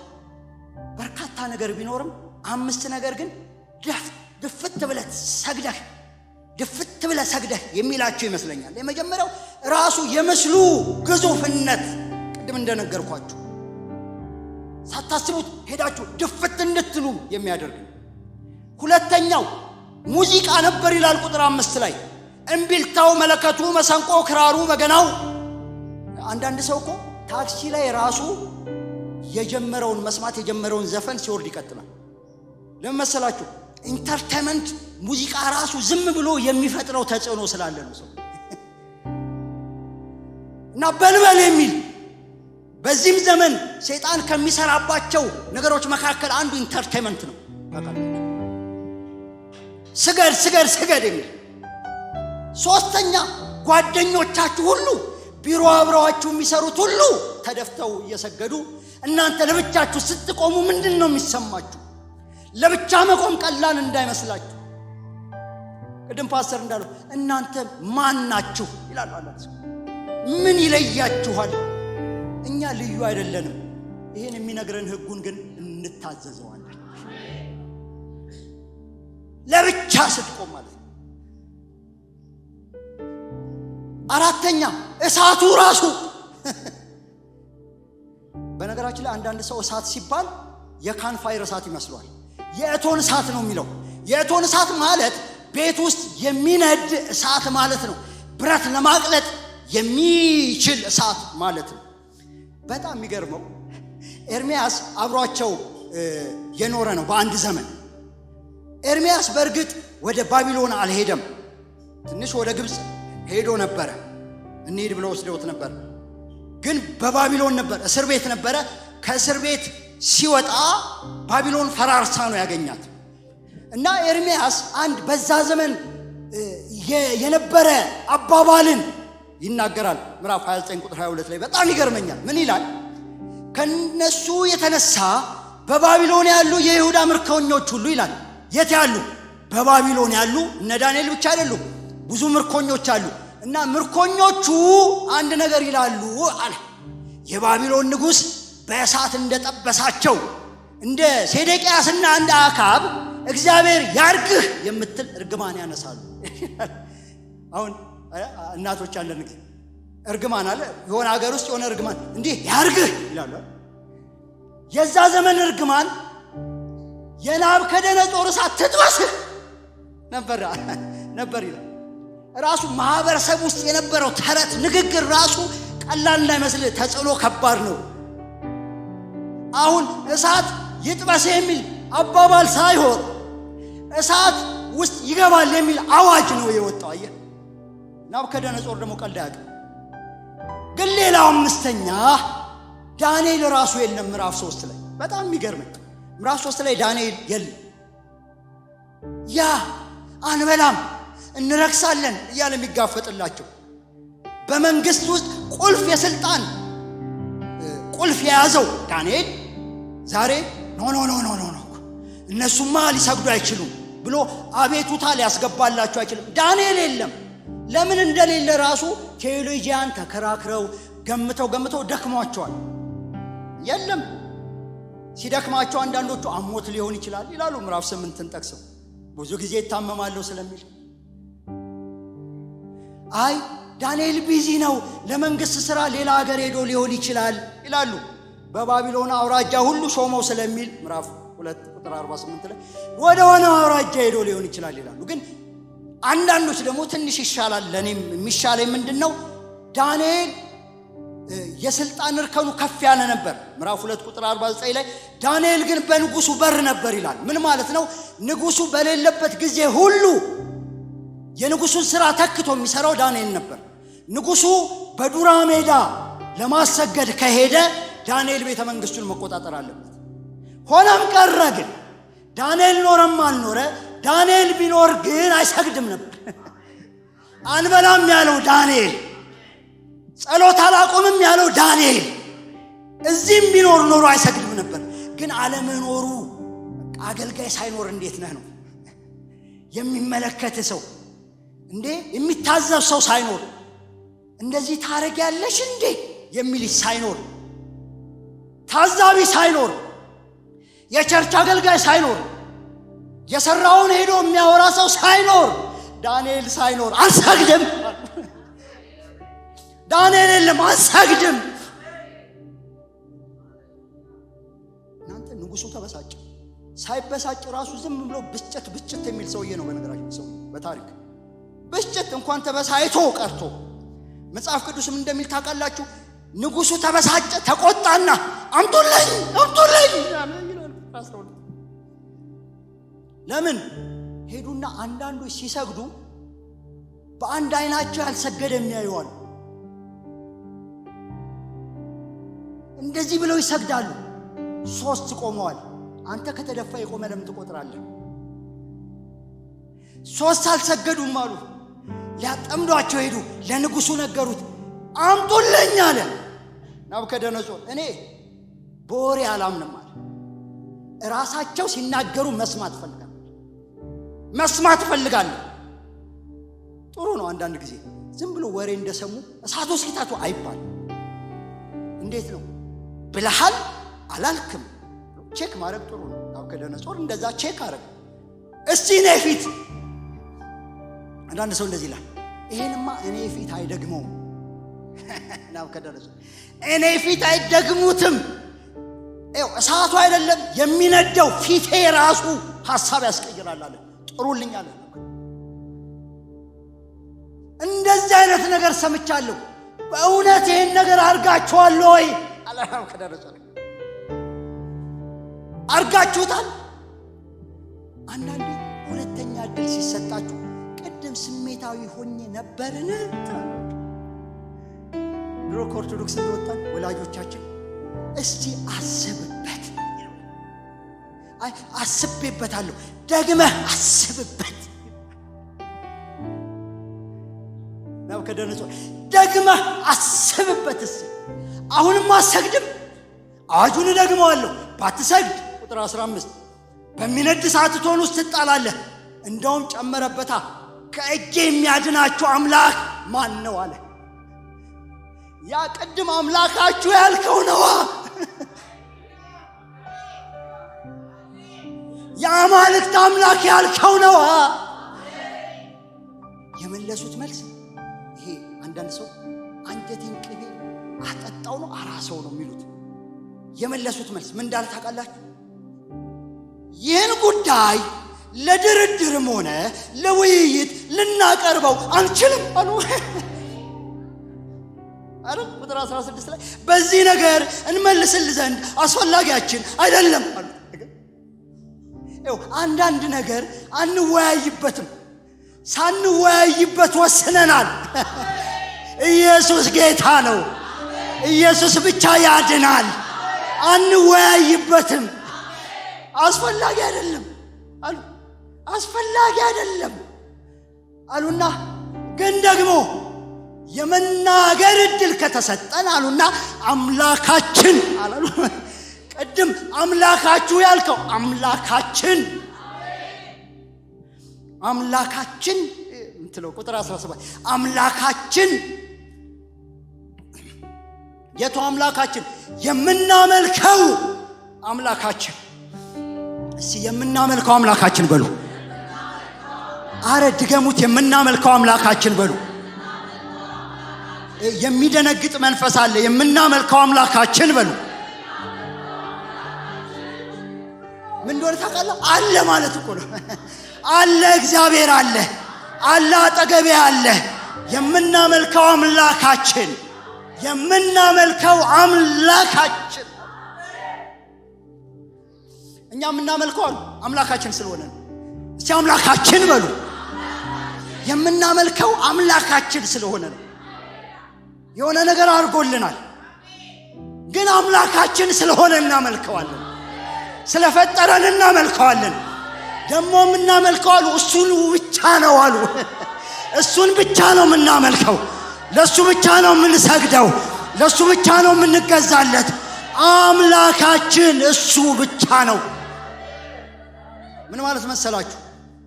A: በርካታ ነገር ቢኖርም 5 ነገር ግን ድፍት ብለህ ሰግደህ የሚላቸው ይመስለኛል። የመጀመሪያው ራሱ የምስሉ ግዙፍነት፣ ቅድም እንደነገርኳችሁ ሳታስቡት ሄዳችሁ ድፍት እንድትሉ የሚያደርግ። ሁለተኛው ሙዚቃ ነበር ይላል ቁጥር 5 ላይ። እምቢልታው፣ መለከቱ፣ መሰንቆ፣ ክራሩ፣ በገናው። አንዳንድ ሰው እኮ ታክሲ ላይ ራሱ የጀመረውን መስማት የጀመረውን ዘፈን ሲወርድ ይቀጥላል። ለምን መሰላችሁ? ኢንተርቴይንመንት ሙዚቃ ራሱ ዝም ብሎ የሚፈጥረው ተጽዕኖ ስላለ ነው ሰው እና በልበል የሚል። በዚህም ዘመን ሰይጣን ከሚሰራባቸው ነገሮች መካከል አንዱ ኢንተርቴይንመንት ነው። ስገድ የሚል። 3ኛ ጓደኞቻችሁ ሁሉ ቢሮ አብረዋችሁ የሚሰሩት ሁሉ ተደፍተው እየሰገዱ እናንተ ለብቻችሁ ስትቆሙ ምንድን ነው የሚሰማችሁ? ለብቻ መቆም ቀላል እንዳይመስላችሁ። ቅድም ፓስተር እንዳለው እናንተ ማን ናችሁ ይላሉ አላህ። ምን ይለያችኋል? እኛ ልዩ አይደለንም። ይሄን የሚነግረን ሕጉን ግን እንታዘዘዋለን። ለብቻ ስትቆም ማለት ነው። አራተኛ እሳቱ ራሱ በነገራችን ላይ አንዳንድ ሰው እሳት ሲባል የካንፋይር እሳት ይመስሏል። የእቶን እሳት ነው የሚለው። የእቶን እሳት ማለት ቤት ውስጥ የሚነድ እሳት ማለት ነው። ብረት ለማቅለጥ የሚችል እሳት ማለት ነው። በጣም የሚገርመው ኤርሚያስ አብሯቸው የኖረ ነው በአንድ ዘመን። ኤርሚያስ በእርግጥ ወደ ባቢሎን አልሄደም። ትንሽ ወደ ግብፅ ሄዶ ነበረ። እንሂድ ብለው ወስደውት ነበር። ግን በባቢሎን ነበር፣ እስር ቤት ነበረ። ከእስር ቤት ሲወጣ ባቢሎን ፈራርሳ ነው ያገኛት። እና ኤርሚያስ አንድ በዛ ዘመን የነበረ አባባልን ይናገራል። ምዕራፍ 29 ቁጥር 22 ላይ በጣም ይገርመኛል። ምን ይላል? ከነሱ የተነሳ በባቢሎን ያሉ የይሁዳ ምርኮኞች ሁሉ ይላል። የት ያሉ? በባቢሎን ያሉ። እነ ዳንኤል ብቻ አይደሉም፣ ብዙ ምርኮኞች አሉ። እና ምርኮኞቹ አንድ ነገር ይላሉ አለ። የባቢሎን ንጉሥ በእሳት እንደጠበሳቸው እንደ ሴዴቅያስና እንደ አካብ እግዚአብሔር ያርግህ የምትል እርግማን ያነሳሉ። አሁን እናቶች አለን እንግዲህ እርግማን አለ። የሆነ ሀገር ውስጥ የሆነ እርግማን እንዲህ ያርግህ ይላሉ። የዛ ዘመን እርግማን የናቡከደነፆር እሳት ትጥበስህ ነበር ይላል። ራሱ ማህበረሰብ ውስጥ የነበረው ተረት ንግግር ራሱ ቀላል እንዳይመስል ተጽዕኖ ከባድ ነው። አሁን እሳት ይጥበስ የሚል አባባል ሳይሆን እሳት ውስጥ ይገባል የሚል አዋጅ ነው የወጣው። አየህ፣ ናቡከደነፆር ደግሞ ቀልድ አያውቅም። ግን ሌላው አምስተኛ ዳንኤል ራሱ የለም። ምዕራፍ 3 ላይ በጣም የሚገርመኝ ምዕራፍ 3 ላይ ዳንኤል የለም። ያ አንበላም እንረክሳለን እያለ የሚጋፈጥላቸው በመንግስት ውስጥ ቁልፍ የስልጣን ቁልፍ የያዘው ዳንኤል ዛሬ ኖ እነሱማ ሊሰግዱ አይችሉም ብሎ አቤቱታ ሊያስገባላቸው አይችልም። ዳንኤል የለም። ለምን እንደሌለ ራሱ ቴዎሎጂያን ተከራክረው ገምተው ደክሟቸዋል። የለም። ሲደክማቸው አንዳንዶቹ አሞት ሊሆን ይችላል ይላሉ። ምዕራፍ 8ን ጠቅሰው ብዙ ጊዜ ይታመማለሁ ስለሚል አይ ዳንኤል ቢዚ ነው ለመንግስት ስራ ሌላ ሀገር ሄዶ ሊሆን ይችላል ይላሉ። በባቢሎን አውራጃ ሁሉ ሾመው ስለሚል ምዕራፍ 2 ቁጥር 48 ላይ ወደ ሆነ አውራጃ ሄዶ ሊሆን ይችላል ይላሉ። ግን አንዳንዶች ደግሞ ትንሽ ይሻላል። ለኔም የሚሻለኝ ምንድነው? ዳንኤል የስልጣን እርከኑ ከፍ ያለ ነበር። ምዕራፍ 2 ቁጥር 49 ላይ ዳንኤል ግን በንጉሱ በር ነበር ይላል። ምን ማለት ነው? ንጉሱ በሌለበት ጊዜ ሁሉ የንጉሱን ስራ ተክቶ የሚሰራው ዳንኤል ነበር። ንጉሱ በዱራ ሜዳ ለማሰገድ ከሄደ ዳንኤል ቤተ መንግስቱን መቆጣጠር አለበት። ሆነም ቀረ ግን ዳንኤል ኖረም አልኖረ ዳንኤል ቢኖር ግን አይሰግድም ነበር። አንበላም ያለው ዳንኤል፣ ጸሎት አላቆምም ያለው ዳንኤል እዚህም ቢኖር ኖሮ አይሰግድም ነበር። ግን አለመኖሩ አገልጋይ ሳይኖር እንዴት ነህ ነው የሚመለከት ሰው እንዴ የሚታዘብ ሰው ሳይኖር እንደዚህ ታረጊያለሽ እንዴ የሚል ሳይኖር ታዛቢ ሳይኖር የቸርች አገልጋይ ሳይኖር የሰራውን ሄዶ የሚያወራ ሰው ሳይኖር ዳንኤል ሳይኖር አልሰግድም። ዳንኤል የለም አልሰግድም። እናንተ ንጉሱ ተበሳጨ። ሳይበሳጭ ራሱ ዝም ብሎ ብስጭት የሚል ሰውዬ ነው። በነገራችን ሰው በታሪክ ብስጭት እንኳን ተበሳይቶ ቀርቶ መጽሐፍ ቅዱስም እንደሚል ታውቃላችሁ። ንጉሱ ተበሳጨ፣ ተቆጣና አምጡልኝ ለምን ሄዱና አንዳንዶች ሲሰግዱ በአንድ አይናቸው ያልሰገደ የሚያዩዋል። እንደዚህ ብለው ይሰግዳሉ። 3 ቆመዋል። አንተ ከተደፋ የቆመ ለምን ትቆጥራለህ? 3 አልሰገዱም አሉ። ሊያጠምዷቸው ሄዱ። ለንጉሱ ነገሩት። አምጡልኝ አለ ናቡከደነፆር። እኔ በወሬ አላምንም አለ። ራሳቸው ሲናገሩ መስማት ፈልጋለሁ። ጥሩ ነው። አንዳንድ ጊዜ ዝም ብሎ ወሬ እንደሰሙ እሳቱ ሲታቱ አይባል። እንዴት ነው ብለሃል አላልክም ቼክ ማድረግ ጥሩ ነው። ናቡከደነጾር እንደዛ ቼክ አረገ። እስቲ እኔ ፊት አንዳንድ ሰው እንደዚህ ይላል፣ ይሄንማ እኔ ፊት አይደግመውም። ናቡከደነጾር እኔ ፊት አይደግሙትም። እሳቱ አይደለም የሚነደው ፊቴ ራሱ ሐሳብ ያስቀይራል አለ። ጥሩልኝ አለ። እንደዚህ አይነት ነገር ሰምቻለሁ። በእውነት ይሄን ነገር አርጋችኋል ወይ አለ ናቡከደነጾር። አርጋችሁታል? አንዳንዴ ሁለተኛ እድል ሲሰጣችሁ ቅድም ስሜታዊ ሆኜ ነበርን? ድሮ ከኦርቶዶክስ እንደወጣን ወላጆቻችን እስቲ አስብበት፣ አስቤበታለሁ፣ ደግመህ አስብበት። ናቡከደነጾር ደግመህ አስብበት። እስቲ አሁንም አሰግድም፣ አዋጁን ደግመዋለሁ፣ ባትሰግድ ቁጥር 15 በሚነድ እሳት እቶን ውስጥ ትጣላለህ። እንደውም ጨመረበታ፣ ከእጄ የሚያድናችሁ አምላክ ማን ነው አለ። ያ ቅድም አምላካችሁ ያልከው ነዋ። የአማልክት አምላክ ያልከው ነዋ። የመለሱት መልስ ይሄ አንዳንድ ሰው አንጀቴን ቅቤ አጠጣው ነው አራሰው ነው የሚሉት። የመለሱት መልስ ምን እንዳለ ታውቃላችሁ? ይህን ጉዳይ ለድርድርም ሆነ ለውይይት ልናቀርበው አንችልም አሉ። አረ ቁጥር 16 ላይ በዚህ ነገር እንመልስል ዘንድ አስፈላጊያችን አይደለም አሉ። አንዳንድ ነገር አንወያይበትም፣ ሳንወያይበት ወስነናል። ኢየሱስ ጌታ ነው። ኢየሱስ ብቻ ያድናል። አንወያይበትም። አስፈላጊ አይደለም አሉ። አስፈላጊ አይደለም አሉና ግን ደግሞ የመናገር እድል ከተሰጠን አሉና አምላካችን አላሉ። ቅድም አምላካችሁ ያልከው አምላካችን እንትለው ቁጥር 17 አምላካችን የቱ አምላካችን? የምናመልከው አምላካችን። እስቲ የምናመልከው አምላካችን በሉ። አረ ድገሙት፣ የምናመልከው አምላካችን በሉ። የሚደነግጥ መንፈስ አለ። የምናመልከው አምላካችን በሉ። ምን እንደሆነ ታውቃለህ? አለ ማለት እኮ ነው። አለ፣ እግዚአብሔር አለ፣ አለ፣ አጠገቤ አለ። የምናመልከው አምላካችን እኛ የምናመልከው አምላካችን ስለሆነ ነው። እስቲ አምላካችን በሉ። የምናመልከው አምላካችን ስለሆነ ነው። የሆነ ነገር አድርጎልናል፣ ግን አምላካችን ስለሆነ እናመልከዋለን። ስለፈጠረን እናመልከዋለን። ደግሞ የምናመልከው አሉ እሱን ብቻ ነው አሉ። እሱን ብቻ ነው የምናመልከው። ለሱ ብቻ ነው የምንሰግደው። ለሱ ብቻ ነው የምንገዛለት። አምላካችን እሱ ብቻ ነው። ምን ማለት መሰላችሁ?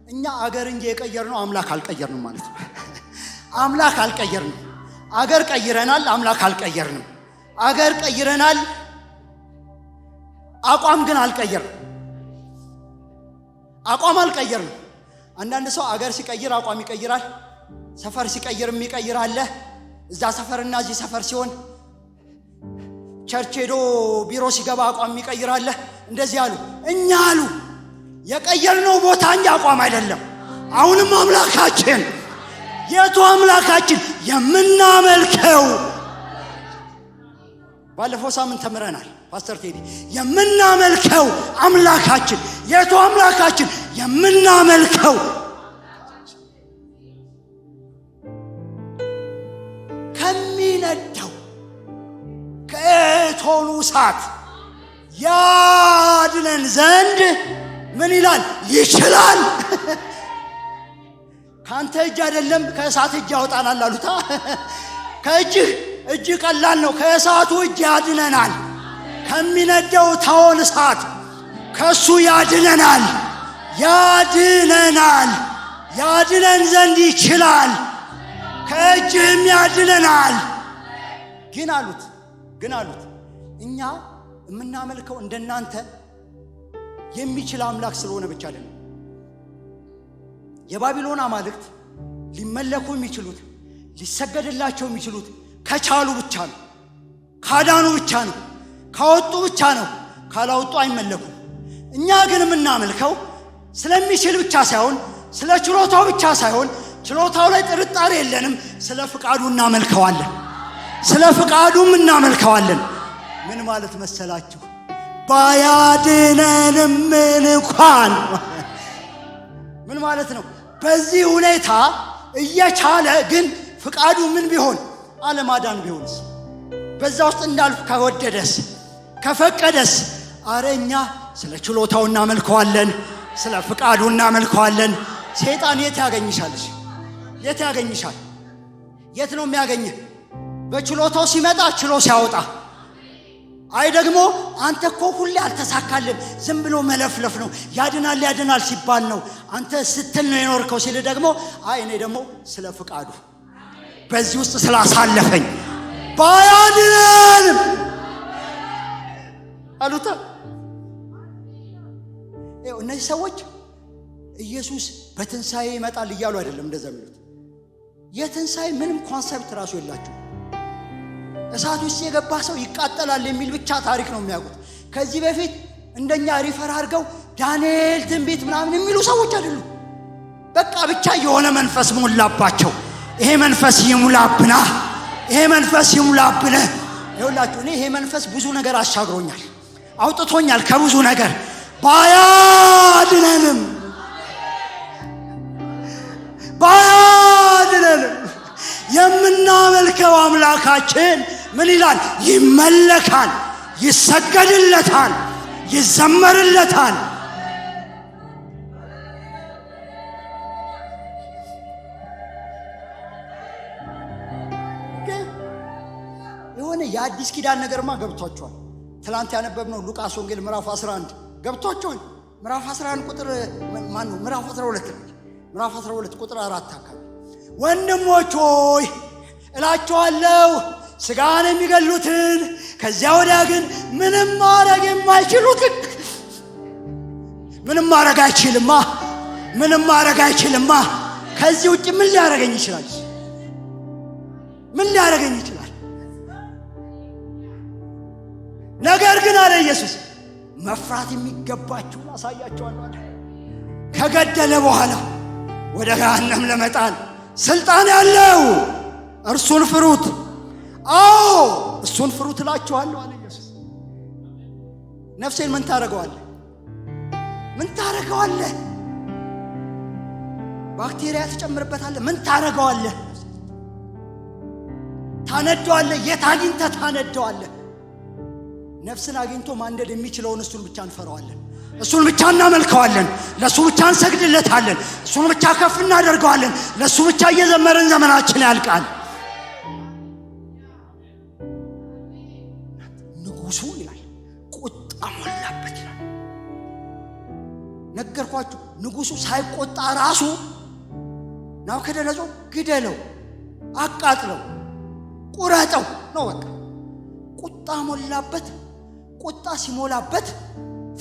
A: እኛ አገር እንጂ የቀየርነው አምላክ አልቀየርንም ማለት ነው። አምላክ አልቀየርንም። አገር ቀይረናል፣ አምላክ አልቀየርንም። አገር ቀይረናል፣ አቋም ግን አልቀየርንም። አቋም አልቀየርንም። አንዳንድ ሰው አገር ሲቀይር አቋም ይቀይራል። ሰፈር ሲቀይርም ይቀይራል። እዛ ሰፈርና እዚህ ሰፈር ሲሆን ቸርች ሄዶ ቢሮ ሲገባ አቋም ይቀይራል። እንደዚህ አሉ። እኛ አሉ የቀየርነው ቦታ እንጂ አቋም አይደለም። አሁንም አምላካችን የቱ አምላካችን? የምናመልከው ባለፈው ሳምንት ተምረናል። ፓስተር ቴዲ የምናመልከው አምላካችን የቱ አምላካችን? የምናመልከው ከሚነደው ከእቶኑ እሳት ያድነን ዘንድ ምን ይላል? ይችላል። ካንተ እጅ አይደለም ከእሳት እጅ ያወጣናል አሉታ። ከእጅህ እጅ ቀላል ነው፣ ከእሳቱ እጅ ያድነናል። ከሚነደው እቶን እሳት ከሱ ያድነናል። ያድነን ዘንድ ይችላል፣ ከእጅህም ያድነናል። ግን አሉት እኛ የምናመልከው እንደናንተ የሚችል አምላክ ስለሆነ ብቻ አይደለም። የባቢሎን አማልክት ሊመለኩ የሚችሉት ሊሰገድላቸው የሚችሉት ከቻሉ ብቻ ነው፣ ካዳኑ ብቻ ነው፣ ካወጡ ብቻ ነው። ካላወጡ አይመለኩም። እኛ ግን የምናመልከው ስለሚችል ብቻ ሳይሆን ስለ ችሎታው ብቻ ሳይሆን ችሎታው ላይ ጥርጣሬ የለንም፣ ስለ ፍቃዱ እናመልከዋለን። ስለ ፍቃዱም እናመልከዋለን። ምን ማለት መሰላችሁ? ባያድነንም እንኳን ምን ማለት ነው? በዚህ ሁኔታ እየቻለ ግን ፍቃዱ ምን ቢሆን አለማዳን ቢሆንስ? በዛ ውስጥ እንዳልፍ ከወደደስ ከፈቀደስ? አረኛ ስለ ችሎታው እናመልከዋለን፣ ስለ ፍቃዱ እናመልከዋለን። ሰይጣን የት ያገኝሻል? የት ያገኝሻል? የት ነው የሚያገኝህ? በችሎታው ሲመጣ ችሎ ሲያወጣ። አይ ደግሞ አንተ እኮ ሁሌ አልተሳካልም፣ ዝም ብሎ መለፍለፍ ነው፣ ያድናል ያድናል ሲባል ነው አንተ ስትል ነው የኖርከው ሲል ደግሞ አይ እኔ ደግሞ ስለ ፍቃዱ በዚህ ውስጥ ስላሳለፈኝ ባያድነንም አሉታ። እነዚህ ሰዎች ኢየሱስ በትንሣኤ ይመጣል እያሉ አይደለም እንደዛ የሚሉት። የትንሣኤ ምንም ኮንሰፕት ራሱ የላቸው። እሳት ውስጥ የገባ ሰው ይቃጠላል የሚል ብቻ ታሪክ ነው የሚያውቁት። ከዚህ በፊት እንደኛ ሪፈር አድርገው ዳንኤል ትንቢት ምናምን የሚሉ ሰዎች አይደሉም። በቃ ብቻ የሆነ መንፈስ ሞላባቸው። ይሄ መንፈስ ይሙላብና፣ ይሄ መንፈስ ይሙላብነ። ይኸውላችሁ እኔ ይሄ መንፈስ ብዙ ነገር አሻግሮኛል፣ አውጥቶኛል ከብዙ ነገር። ባያድነንም የምናመልከው አምላካችን ምን ይላል? ይመለካል፣ ይሰገድለታል፣ ይዘመርለታል። የሆነ የአዲስ ኪዳን ነገርማ ገብቷቸዋል። ትላንት ያነበብነው ሉቃስ ወንጌል ምዕራፍ 11 ገብቷቸዋል። ምዕራፍ 11 ቁጥር ማን ነው? ምዕራፍ 12 ቁጥር 4 አካባቢ ወንድሞች ሆይ እላችኋለሁ ሥጋን የሚገሉትን ከዚያ ወዲያ ግን ምንም ማድረግ የማይችሉትን። ምንም ማድረግ አይችልማ። ከዚህ ውጭ ምን ሊያደርገኝ ይችላል? ምን ሊያደርገኝ ይችላል? ነገር ግን አለ ኢየሱስ መፍራት የሚገባችሁን አሳያችኋለሁ አለ። ከገደለ በኋላ ወደ ገሃነም ለመጣል ስልጣን ያለው እርሱን ፍሩት። አዎ እርሱን ፍሩት እላችኋለሁ አለ ኢየሱስ። ነፍሴን ምን ታረገዋለህ? ባክቴሪያ ትጨምርበታለህ? ምን ታረገዋለህ? ታነደዋለህ። የት አግኝተህ ታነደዋለህ? ነፍስን አግኝቶ ማንደድ የሚችለውን እሱን ብቻ እንፈራዋለን፣ እሱን ብቻ እናመልከዋለን፣ ለሱ ብቻ እንሰግድለታለን፣ እሱን ብቻ ከፍ እናደርገዋለን፣ ለሱ ብቻ እየዘመርን ዘመናችን ያልቃል። ንጉሱ ይላል ቁጣ ሞላበት ይላል። ነገርኳችሁ። ንጉሱ ሳይቆጣ ራሱ ናቡከደነፆር ግደለው፣ አቃጥለው፣ ቁረጠው ነው በቃ። ቁጣ ሞላበት። ቁጣ ሲሞላበት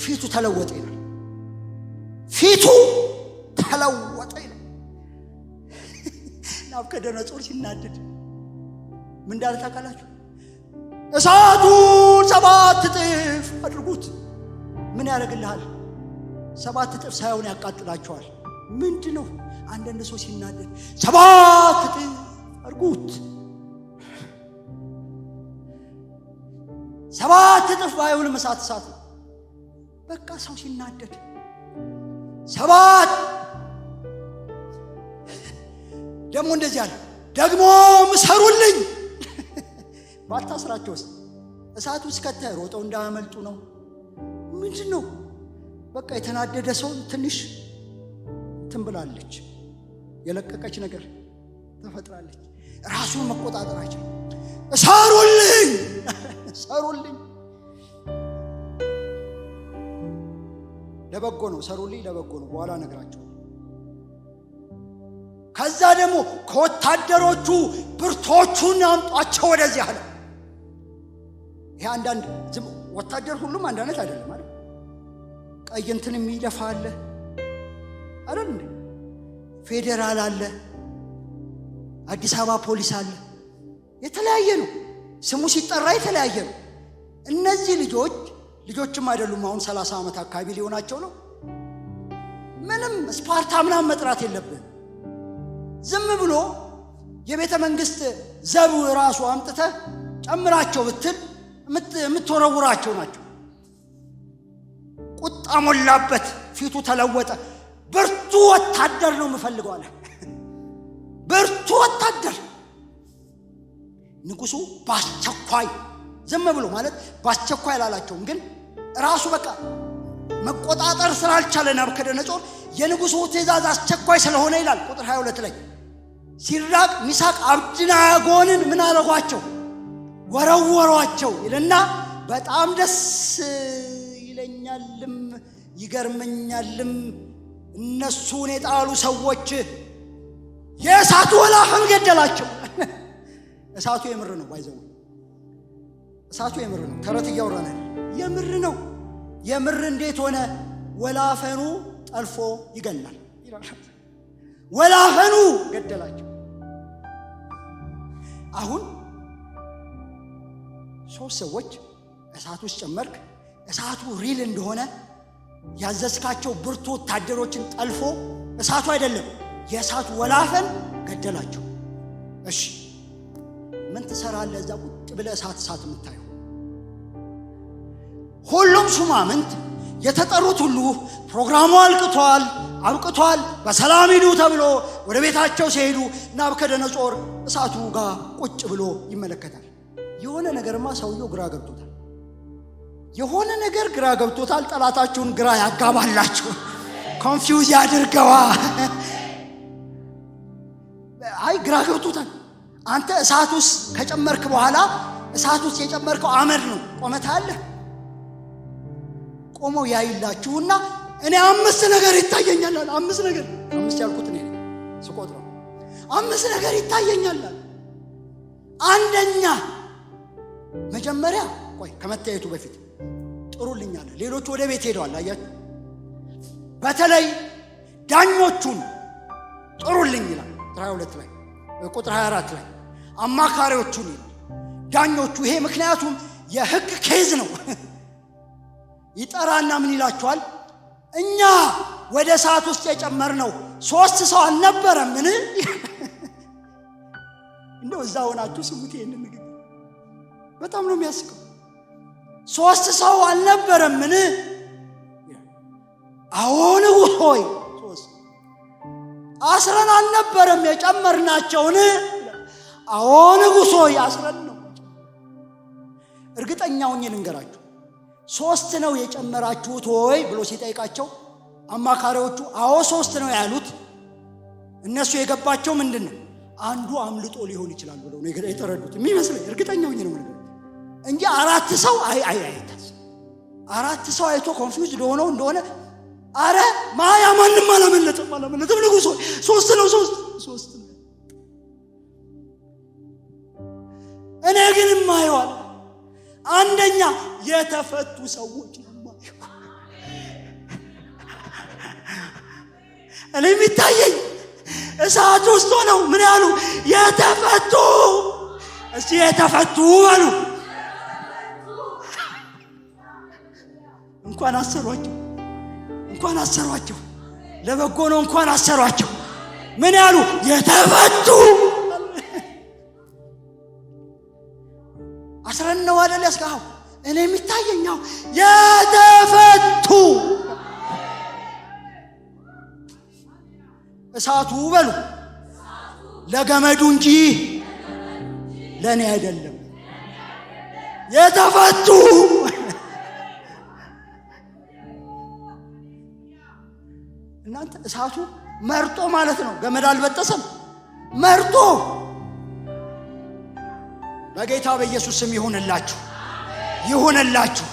A: ፊቱ ተለወጠ ይላል። ፊቱ ተለወጠ ይላል። ናቡከደነፆር ሲናደድ ምን እንዳለ ታውቃላችሁ? እሳቱን 7 እጥፍ አድርጉት። ምን ያደርግልሃል? 7 እጥፍ ሳይሆን ያቃጥላቸዋል። ምንድነው? አንዳንድ ሰው ሲናደድ 7 እጥፍ አድርጉት። 7 እጥፍ ባይሆንም እሳት ነው። በቃ ሰው ሲናደድ 7 ደግሞ እንደዚህ አለ። ደግሞ ምሰሩልኝ። ባታስራቸውስ? እሳቱ እስከተ ሮጠው እንዳያመልጡ ነው። ምንድነው? በቃ የተናደደ ሰው ትንሽ ትንብላለች፣ የለቀቀች ነገር ተፈጥራለች። ራሱን መቆጣጠር አይችልም። እሰሩልኝ። ለበጎ ነው። ሰሩልኝ ለበጎ ነው። በኋላ ነግራቸው። ከዛ ደግሞ ከወታደሮቹ ብርቶቹን አምጧቸው ወደዚህ አለ። ይሄ አንዳንድ ወታደር ሁሉም አንድ አይነት አይደለም ማለት ቀይ እንትን የሚደፋ አለ አይደል? ፌዴራል አለ፣ አዲስ አበባ ፖሊስ አለ። የተለያየ ነው ስሙ ሲጠራ የተለያየ ነው። እነዚህ ልጆችም አይደሉም። አሁን 30 ዓመት አካባቢ ሊሆናቸው ነው። ምንም ስፓርታ ምናምን መጥራት የለብን። ዝም ብሎ የቤተ መንግስት ዘብ ራሱ አምጥተ ጨምራቸው ብትል የምትወረውራቸው ናቸው። ቁጣ ሞላበት፣ ፊቱ ተለወጠ። ብርቱ ወታደር ነው የምፈልገው አለ። ብርቱ ወታደር። ንጉሱ በአስቸኳይ ዝም ብሎ ማለት በአስቸኳይ አላላቸውም፣ ግን ራሱ በቃ መቆጣጠር ስላልቻለ ናቡከደነጾር የንጉሱ ትእዛዝ አስቸኳይ ስለሆነ ይላል ቁጥር 22 ላይ ሲራቅ ሚሳቅ አብደናጎንን ምን አረጓቸው? ወረወሯቸው ይልና በጣም ደስ ይለኛልም ይገርመኛልም እነሱን የጣሉ ሰዎች የእሳቱ ወላፈን ገደላቸው። እሳቱ የምር ነው ባይዘው፣ እሳቱ የምር ነው። ተረት እያወራን የምር ነው። የምር እንዴት ሆነ? ወላፈኑ ጠልፎ ይገላል። ወላፈኑ ገደላቸው። አሁን 3 ሰዎች እሳቱ ውስጥ ጨመርክ። እሳቱ ሪል እንደሆነ ያዘዝካቸው ብርቱ ወታደሮችን ጠልፎ እሳቱ አይደለም የእሳቱ ወላፈን ገደላቸው። እሺ ምን ትሰራለህ እዛ ቁጭ ብለህ እሳት የምታየው? ሁሉም ሹማምንት የተጠሩት ሁሉ ፕሮግራሙ አብቅቷል በሰላም ሂዱ ተብሎ ወደ ቤታቸው ሲሄዱ ናቡከደነጾር እሳቱ ጋር ቁጭ ብሎ ይመለከታል። የሆነ ነገርማ ሰውየው ግራ ገብቶታል። የሆነ ነገር ግራ ገብቶታል። ጠላታችሁን ግራ ያጋባላችሁ፣ ኮንፊውዝ ያድርገዋ። አይ ግራ ገብቶታል። አንተ እሳት ውስጥ ከጨመርክ በኋላ እሳት ውስጥ የጨመርከው አመድ ነው። ቆመታለህ። ቆመው ያይላችሁና እኔ 5 ነገር ይታየኛል። 5 ነገር 5 ያልኩት እኔ ስቆጥረው 5 ነገር ይታየኛል። አንደኛ መጀመሪያ ቆይ ከመታየቱ በፊት ጥሩልኛል። ሌሎች ወደ ቤት ሄደዋል። አያችሁ፣ በተለይ ዳኞቹን ጥሩልኝ ይላል 22 ላይ ቁጥር 24 ላይ አማካሪዎቹን ይላል። ዳኞቹ ይሄ ምክንያቱም የሕግ ኬዝ ነው። ይጠራና ምን ይላቸዋል? እኛ ወደ እሳት ውስጥ የጨመርነው 3 ሰው አልነበረምን? እንደው እዛ ሆናችሁ ስሙት ይሄንን ንግግር፣ በጣም ነው የሚያስቀው። 3 ሰው አልነበረምን? አዎ ንጉሥ ሆይ 3 አስረን አልነበረም የጨመርናቸውን? አዎ ንጉሥ ሆይ አስረን ነው። እርግጠኛውን ልንገራችሁ 3 ነው የጨመራችሁት ወይ ብሎ ሲጠይቃቸው አማካሪዎቹ አዎ 3 ነው ያሉት። እነሱ የገባቸው ምንድነው? አንዱ አምልጦ ሊሆን ይችላል ብለው ነው የተረዱት የሚመስለኝ። እርግጠኛው ነው ማለት እንጂ 4 ሰው አይታስ 4 ሰው አይቶ ኮንፊውዝ ሆነው እንደሆነ አረ ማያ ማንም አላመለጠም ንጉሥ 3 ነው 3 ነው። እኔ ግን ማየዋል አንደኛ የተፈቱ ሰዎች ነው። እኔ የሚታየኝ እሳት ውስጥ ሆነው ምን ያሉ የተፈቱ። እስቲ የተፈቱ አሉ። እንኳን አሰሯቸው ለበጎ ነው። እንኳን አሰሯቸው። ምን ያሉ የተፈቱ አስረን ነው አይደል ያስጋው። እኔ የሚታየኛው የተፈቱ እሳቱ በሉ ለገመዱ እንጂ ለኔ አይደለም። የተፈቱ እናንተ እሳቱ መርጦ ማለት ነው። ገመድ አልበጠሰም፣ መርጦ። በጌታ በኢየሱስ ስም ይሁንላችሁ።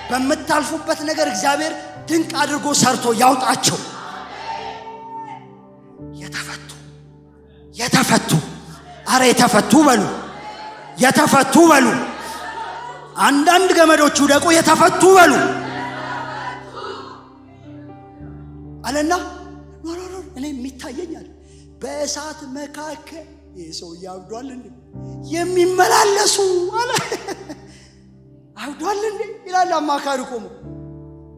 A: በምታልፉበት ነገር እግዚአብሔር ድንቅ አድርጎ ሰርቶ ያውጣቸው። የተፈቱ አረ የተፈቱ በሉ። አንዳንድ ገመዶቹ ደቆ የተፈቱ በሉ። አለና ኖ እኔ የሚታየኛል በእሳት መካከል የሰው ያብዷል እንዴ የሚመላለሱ አለ አብዷል እንዴ ይላል አማካሪ ቆሞ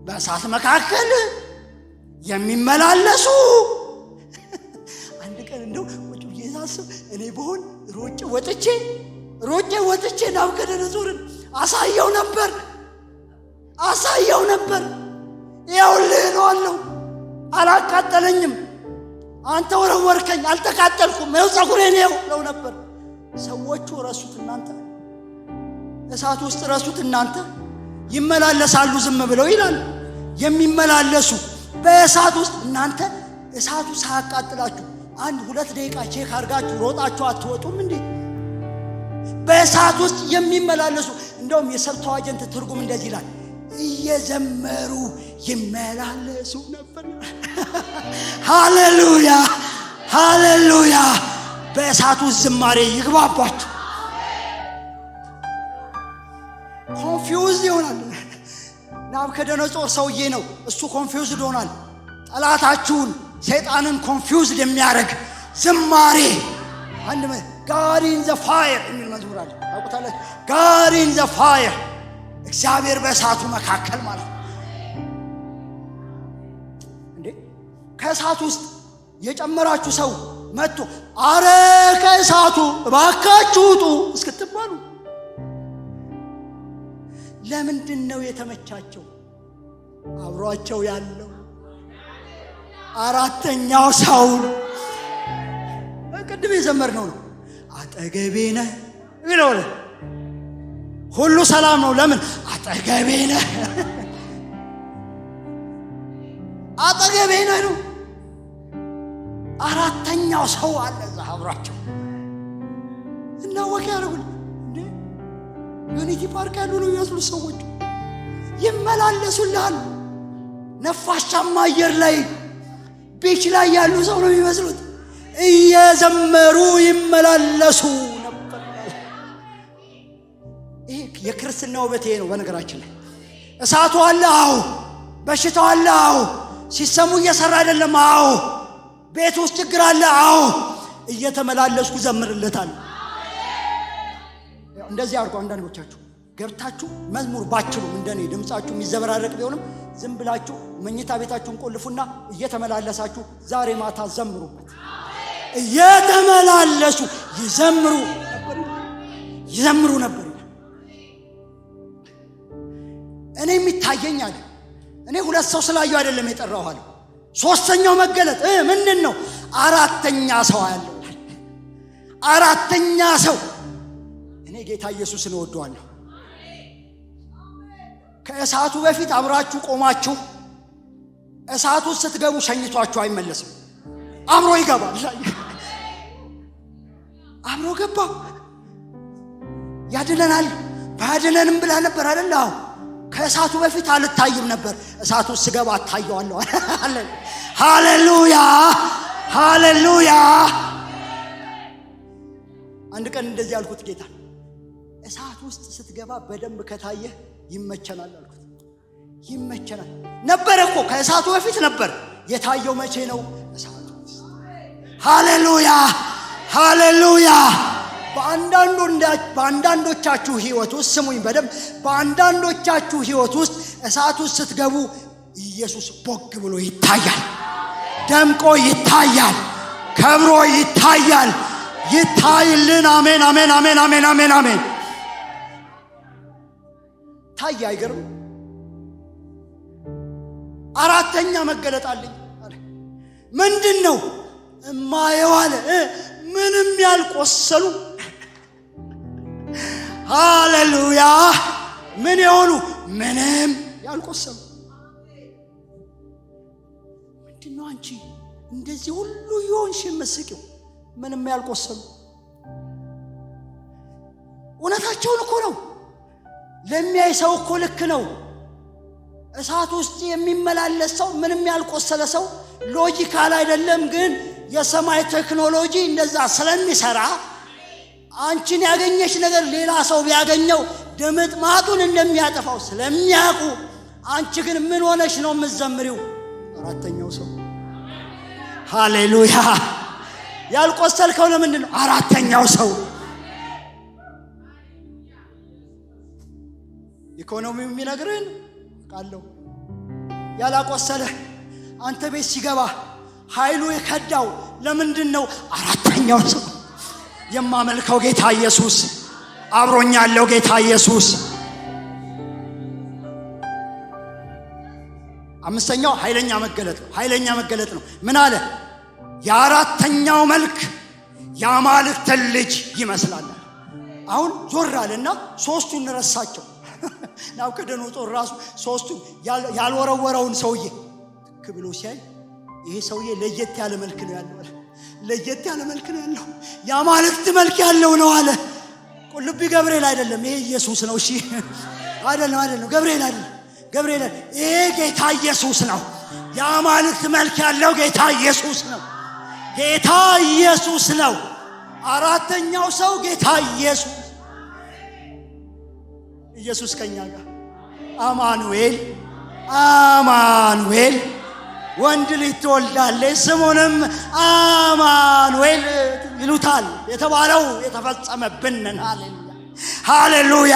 A: በእሳት መካከል የሚመላለሱ አንድ ቀን እንደው ቁጭ ብዬ ሳስብ እኔ በሆን ሮጬ ወጥቼ ናቡከደነፆርን አሳየው ነበር ይኸውልህ እለዋለሁ አላቃጠለኝም አንተ ወረወርከኝ አልተቃጠልኩም ነው ጸጉሬን ነው ነበር ሰዎቹ ረሱት እናንተ እሳት ውስጥ ረሱት እናንተ ይመላለሳሉ ዝም ብለው ይላል የሚመላለሱ በእሳት ውስጥ እናንተ እሳቱ ሳያቃጥላችሁ 1-2 ደቂቃ ቼክ አድርጋችሁ ሮጣችሁ አትወጡም እንዴ በእሳት ውስጥ የሚመላለሱ እንደውም የሰብተዋጀንት ትርጉም እንደዚህ ይላል እየዘመሩ ይመላለሱ ነበር ሃሌሉያ በእሳቱ ዝማሬ ይግባባችሁ ኮንፊውዝ ይሆናል ናቡከደነፆር ሰውዬ ነው እሱ ኮንፊውዝድ ሆኗል ጠላታችሁን ሰይጣንን ኮንፊውዝድ የሚያደርግ ዝማሬ አንድ God in the fire የሚል መዝሙር አለ ታውቁታላችሁ God in the fire እግዚአብሔር በእሳቱ መካከል ማለት እንዴ ከእሳቱ ውስጥ የጨመራችሁ ሰው መጥቶ አረ ከእሳቱ እባካችሁ ውጡ እስክትባሉ ለምንድነው የተመቻቸው አብሯቸው ያለው አራተኛው ሰው ቅድም የዘመርነው ነው አጠገቤ ነህ ይላል ሁሉ ሰላም ነው ለምን አጠገቤ ነህ ነው አራተኛው ሰው አለ እዛ አብሯቸው እና ወቅ ያደርጉል እንዴ ዩኒቲ ፓርክ ያሉ ነው የሚመስሉ ሰዎች ይመላለሱልሃል ነፋሻማ አየር ላይ ቢች ላይ ያሉ ሰው ነው የሚመስሉት እየዘመሩ ይመላለሱ ነበር ይሄ የክርስትናው ውበት ነው በነገራችን ላይ እሳቱ አለ አዎ በሽታው አለ አዎ ሲሰሙ እየሰራ አይደለም አዎ ቤት ውስጥ ችግር አለ አዎ እየተመላለስኩ ዘምርለታል እንደዚህ አርጎ አንዳንዶቻችሁ ገብታችሁ መዝሙር ባችሉ እንደኔ ድምጻችሁ የሚዘበራረቅ ቢሆንም ዝም ብላችሁ መኝታ ቤታችሁን ቆልፉና እየተመላለሳችሁ ዛሬ ማታ ዘምሩበት እየተመላለሱ ይዘምሩ ነበር እኔ የሚታየኛል እኔ 2 ሰው ስላየው አይደለም የጠራው አለ ሶስተኛው መገለጥ ምንድነው አራተኛ ሰው ያለው አራተኛ ሰው እኔ ጌታ ኢየሱስን ወደዋለሁ ከእሳቱ በፊት አብራችሁ ቆማችሁ እሳቱ ስትገቡ ሸኝቷችሁ አይመለስም አብሮ ይገባል አብሮ ገባ ያድነናል ባድነንም ብላ ነበር አይደል አዎ ከእሳቱ በፊት አልታይም ነበር እሳቱ ስገባ ታየዋለሁ ሃሌሉያ አንድ ቀን እንደዚህ አልኩት ጌታ እሳት ውስጥ ስትገባ በደንብ ከታየ ይመቸናል አልኩት ይመቸናል ነበር እኮ ከእሳቱ በፊት ነበር የታየው መቼ ነው እሳቱ ሃሌሉያ በአንዳንዶቻችሁ ህይወት ውስጥ ስሙኝ በደንብ በአንዳንዶቻችሁ ህይወት ውስጥ እሳት ውስጥ ስትገቡ ኢየሱስ ቦግ ብሎ ይታያል ደምቆ ይታያል ከብሮ ይታይልን አሜን ታያ አይገርም አራተኛ መገለጣልኝ አለ ምንድነው ማየዋለ ምንም ያልቆሰሉ ሃሌሉያ ምን የሆኑ ምንም ያልቆሰሉ ምንድነው አንቺ እንደዚህ ሁሉ ይሆንሽ መስቂው ምንም ያልቆሰሉ እውነታቸውን እኮ ነው ለሚያይ ሰው እኮ ልክ ነው እሳት ውስጥ የሚመላለስ ሰው ምንም ያልቆሰለ ሰው ሎጂካል አይደለም ግን የሰማይ ቴክኖሎጂ እንደዛ ስለሚሰራ አንቺን ያገኘሽ ነገር ሌላ ሰው ቢያገኘው ድምጥማጡን እንደሚያጠፋው ስለሚያውቁ አንቺ ግን ምን ሆነሽ ነው የምትዘምሪው አራተኛው ሰው ሃሌሉያ። ያልቆሰልከው ለምንድን ነው? አራተኛው ሰው። ኢኮኖሚው የሚነግርህን ቃለው ያላቆሰለ አንተ ቤት ሲገባ ኃይሉ የከዳው ለምንድን ነው? አራተኛው ሰው። የማመልከው ጌታ ኢየሱስ አብሮኛለው። ጌታ ኢየሱስ። አምስተኛው ኃይለኛ መገለጥ ነው። ኃይለኛ መገለጥ ነው። ምን አለ? የአራተኛው መልክ የአማልክትን ልጅ ይመስላል። አሁን ዞር አለና ሶስቱን ረሳቸው። ናቡከደነፆር ራሱ ሶስቱን ያልወረወረውን ሰውዬ ብሎ ሲያይ ይሄ ሰውዬ ለየት ያለ መልክ ነው ያለው። ለየት ያለ መልክ ነው ያለው። የአማልክት መልክ ያለው ነው አለ። ቁልቢ ገብርኤል አይደለም፣ ይሄ ኢየሱስ ነው። እሺ አይደለም፣ ገብርኤል አይደለም፣ ገብርኤል ይሄ ጌታ ኢየሱስ ነው። የአማልክት መልክ ያለው ጌታ ኢየሱስ ነው። ጌታ ኢየሱስ ነው። አራተኛው ሰው ጌታ ኢየሱስ። ኢየሱስ ከኛ ጋር አማኑኤል፣ አማኑኤል ወንድ ልጅ ትወልዳለች ስሙንም አማኑኤል ይሉታል የተባለው የተፈጸመብን። ሃሌሉያ።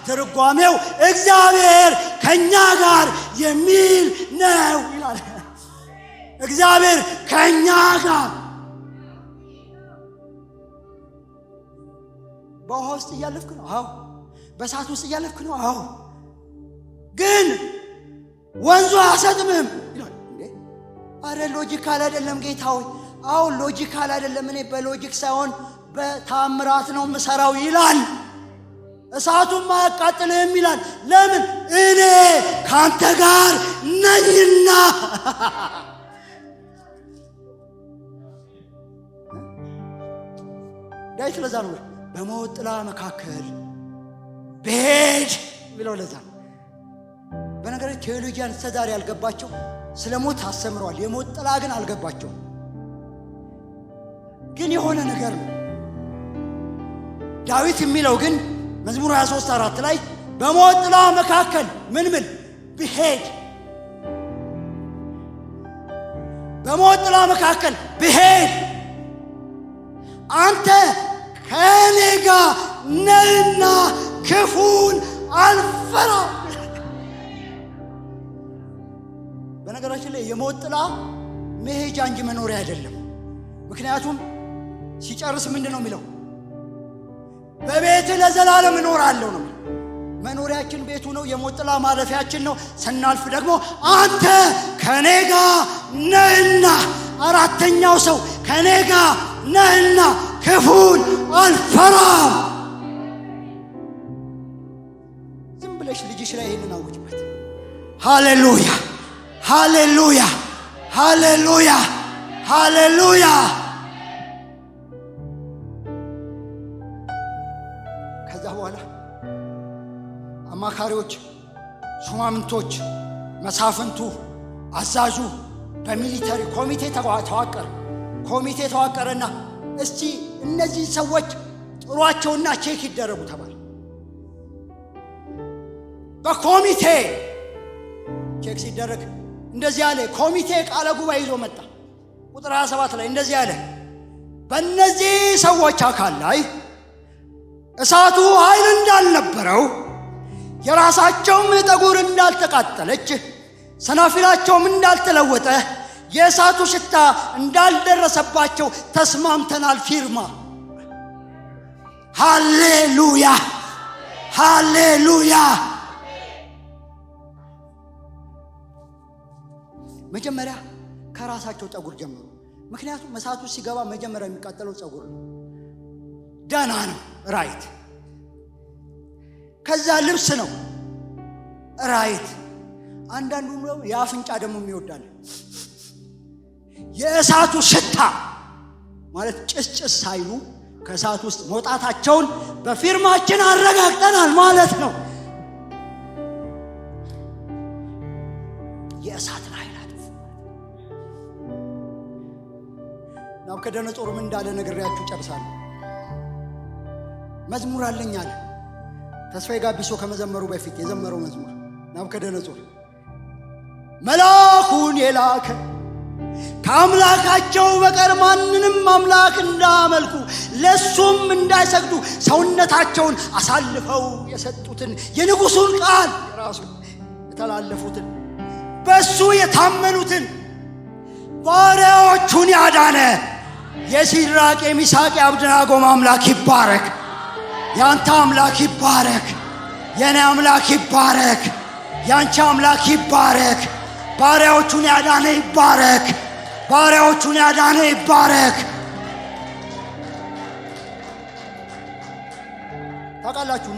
A: ትርጓሜው እግዚአብሔር ከኛ ጋር የሚል ነው ይላል። እግዚአብሔር ከኛ ጋር። በውሃ ውስጥ እያለፍክ ነው? አዎ። በእሳት ውስጥ እያለፍክ ነው? አዎ። ግን ወንዙ አያሰጥምህም ይላል። አረ ሎጂካል አይደለም ጌታ ሆይ። አዎ ሎጂካል አይደለም። እኔ በሎጂክ ሳይሆን በታምራት ነው የምሰራው ይላል። እሳቱም አያቃጥልህም ይላል። ለምን? እኔ ካንተ ጋር ነኝና። ዳዊት ለዛ ነው በሞት ጥላ መካከል ብሄድ ብለው። ለዛ ነው በነገራችን ቴዎሎጂያን እስከዛሬ ያልገባቸው ስለ ሞት አስተምረዋል። የሞት ጥላ ግን አልገባቸው። ግን የሆነ ነገር ነው። ዳዊት የሚለው ግን መዝሙር 23:4 ላይ በሞት ጥላ መካከል ምን ብሄድ፣ በሞት ጥላ መካከል ብሄድ አንተ ከእኔ ጋር ነህና ክፉን አልፈራም። በነገራችን ላይ የሞት ጥላ መሄጃ እንጂ መኖሪያ አይደለም። ምክንያቱም ሲጨርስ ምንድን ነው የሚለው? በቤት ለዘላለም እኖራለሁ ነው። መኖሪያችን ቤቱ ነው። የሞት ጥላ ማረፊያችን ነው። ስናልፍ ደግሞ አንተ ከኔ ጋር ነህና፣ አራተኛው ሰው ከኔ ጋር ነህና ክፉን አልፈራም። ዝም ብለሽ ልጅሽ ላይ ይሄንን አውጅበት። ሃሌሉያ ሃሌሉያ ሃሌሉያ ሃሌሉያ። ከዛ በኋላ አማካሪዎች፣ ሹማምንቶች፣ መሳፍንቱ፣ አዛዡ በሚሊተሪ ኮሚቴ ተዋቀረ። ኮሚቴ ተዋቀረና እስቲ እነዚህ ሰዎች ጥሯቸውና ቼክ ይደረጉ ተባለ። በኮሚቴ ቼክ ሲደረግ እንደዚህ አለ። ኮሚቴ ቃለ ጉባኤ ይዞ መጣ። ቁጥር 27 ላይ እንደዚህ አለ። በእነዚህ ሰዎች አካል ላይ እሳቱ ኃይል እንዳልነበረው፣ የራሳቸውም ጠጉር እንዳልተቃጠለች፣ ሰናፊላቸውም እንዳልተለወጠ፣ የእሳቱ ሽታ እንዳልደረሰባቸው ተስማምተናል። ፊርማ። ሃሌሉያ ሃሌሉያ። መጀመሪያ ከራሳቸው ጠጉር ጀምሩ። ምክንያቱም እሳቱ ሲገባ መጀመሪያ የሚቃጠለው ጠጉር ነው። ደህና ነው፣ ራይት። ከዛ ልብስ ነው፣ ራይት። አንዳንዱ ነው የአፍንጫ ደግሞ የሚወዳል። የእሳቱ ሽታ ማለት ጭስጭስ ሳይሉ ከእሳቱ ውስጥ መውጣታቸውን በፊርማችን አረጋግጠናል ማለት ነው። የእሳትን ኃይል አጥፉ። ናቡከደነፆርም እንዳለ ነግሬያችሁ ጨርሳለሁ። መዝሙር አለኝ አለ። ተስፋዬ ጋቢሶ ከመዘመሩ በፊት የዘመረው መዝሙር ናቡከደነፆር መልአኩን የላከ ከአምላካቸው በቀር ማንንም አምላክ እንዳመልኩ ለሱም እንዳይሰግዱ ሰውነታቸውን አሳልፈው የሰጡትን የንጉሱን ቃል የራሱ የተላለፉትን በሱ የታመኑትን ባሪያዎቹን ያዳነ የሲድራቅ የሚሳቅ የአብደናጎም አምላክ ይባረክ። ያንተ አምላክ ይባረክ። የኔ አምላክ ይባረክ። ያንቺ አምላክ ይባረክ። ባሪያዎቹን ያዳነ ይባረክ። ባሪያዎቹን ያዳነ ይባረክ። ታውቃላችሁ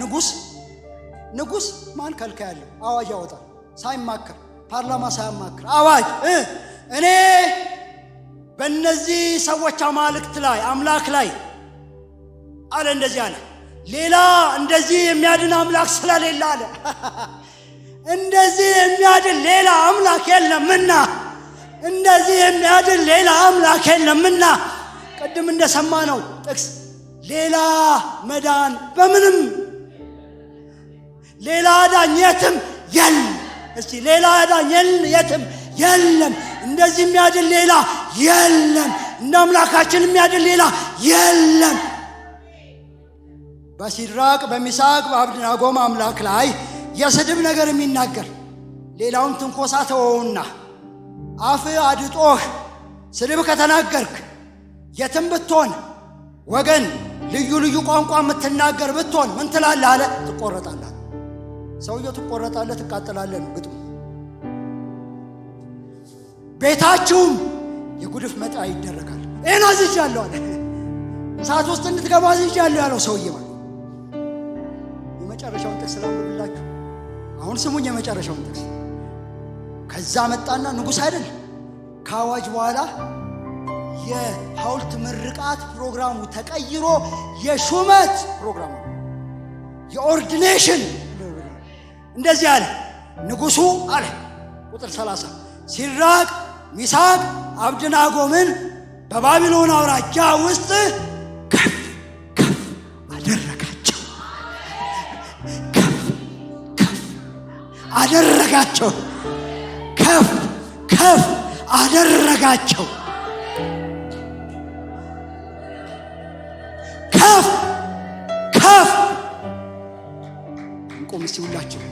A: ንጉስ ማን ከልካ ያለው አዋጅ ያወጣል ሳይማከር፣ ፓርላማ ሳያማክር አዋጅ እኔ በእነዚህ ሰዎች አምላክ ላይ አለ እንደዚህ አለ። ሌላ እንደዚህ የሚያድን አምላክ ስለሌለ አለ እንደዚህ የሚያድን ሌላ አምላክ የለምና እንደዚህ የሚያድን ሌላ አምላክ የለምና። ቅድም እንደሰማነው ጥቅስ ሌላ መዳን በምንም ሌላ ዳኝ የትም የለም። እስቲ ሌላ ዳኝ የትም የለም። እንደዚህ የሚያድን ሌላ የለም። እንደ አምላካችን የሚያድን ሌላ የለም። በሲድራቅ በሚሳቅ በአብደናጎም አምላክ ላይ የስድብ ነገር የሚናገር ሌላውን ትንኮሳ ተወውና አፍ አድጦህ ስድብ ከተናገርክ የትም ብትሆን ወገን ልዩ ልዩ ቋንቋ የምትናገር ብትሆን ምን ትላለህ አለ? ትቆረጣለህ። ሰውየው ትቆረጣለህ፣ ትቃጠላለህ ነው ግጥሙ። ቤታችሁም የጉድፍ መጣያ ይደረጋል። ይህን አዝዣለሁ አለ። እሳት ውስጥ እንድትገባ አዝዣለሁ ያለው ሰውዬ ማለት የመጨረሻውን ጥቅስ ላንብብላችሁ። አሁን ስሙኝ የመጨረሻውን ጥቅስ። ከዛ መጣና ንጉሥ አይደል ከአዋጅ በኋላ የሐውልት ምርቃት ፕሮግራሙ ተቀይሮ የሹመት ፕሮግራሙ የኦርዲኔሽን እንደዚህ አለ። ንጉሡ አለ ቁጥር 30 ሲድራቅ ሚሳቅ አብደናጎምን በባቢሎን አውራጃ ውስጥ ከፍ አደረጋቸው። አደረጋቸው። ከፍ አደረጋቸው። ከፍ እንቆም እስቲ ሁላችን።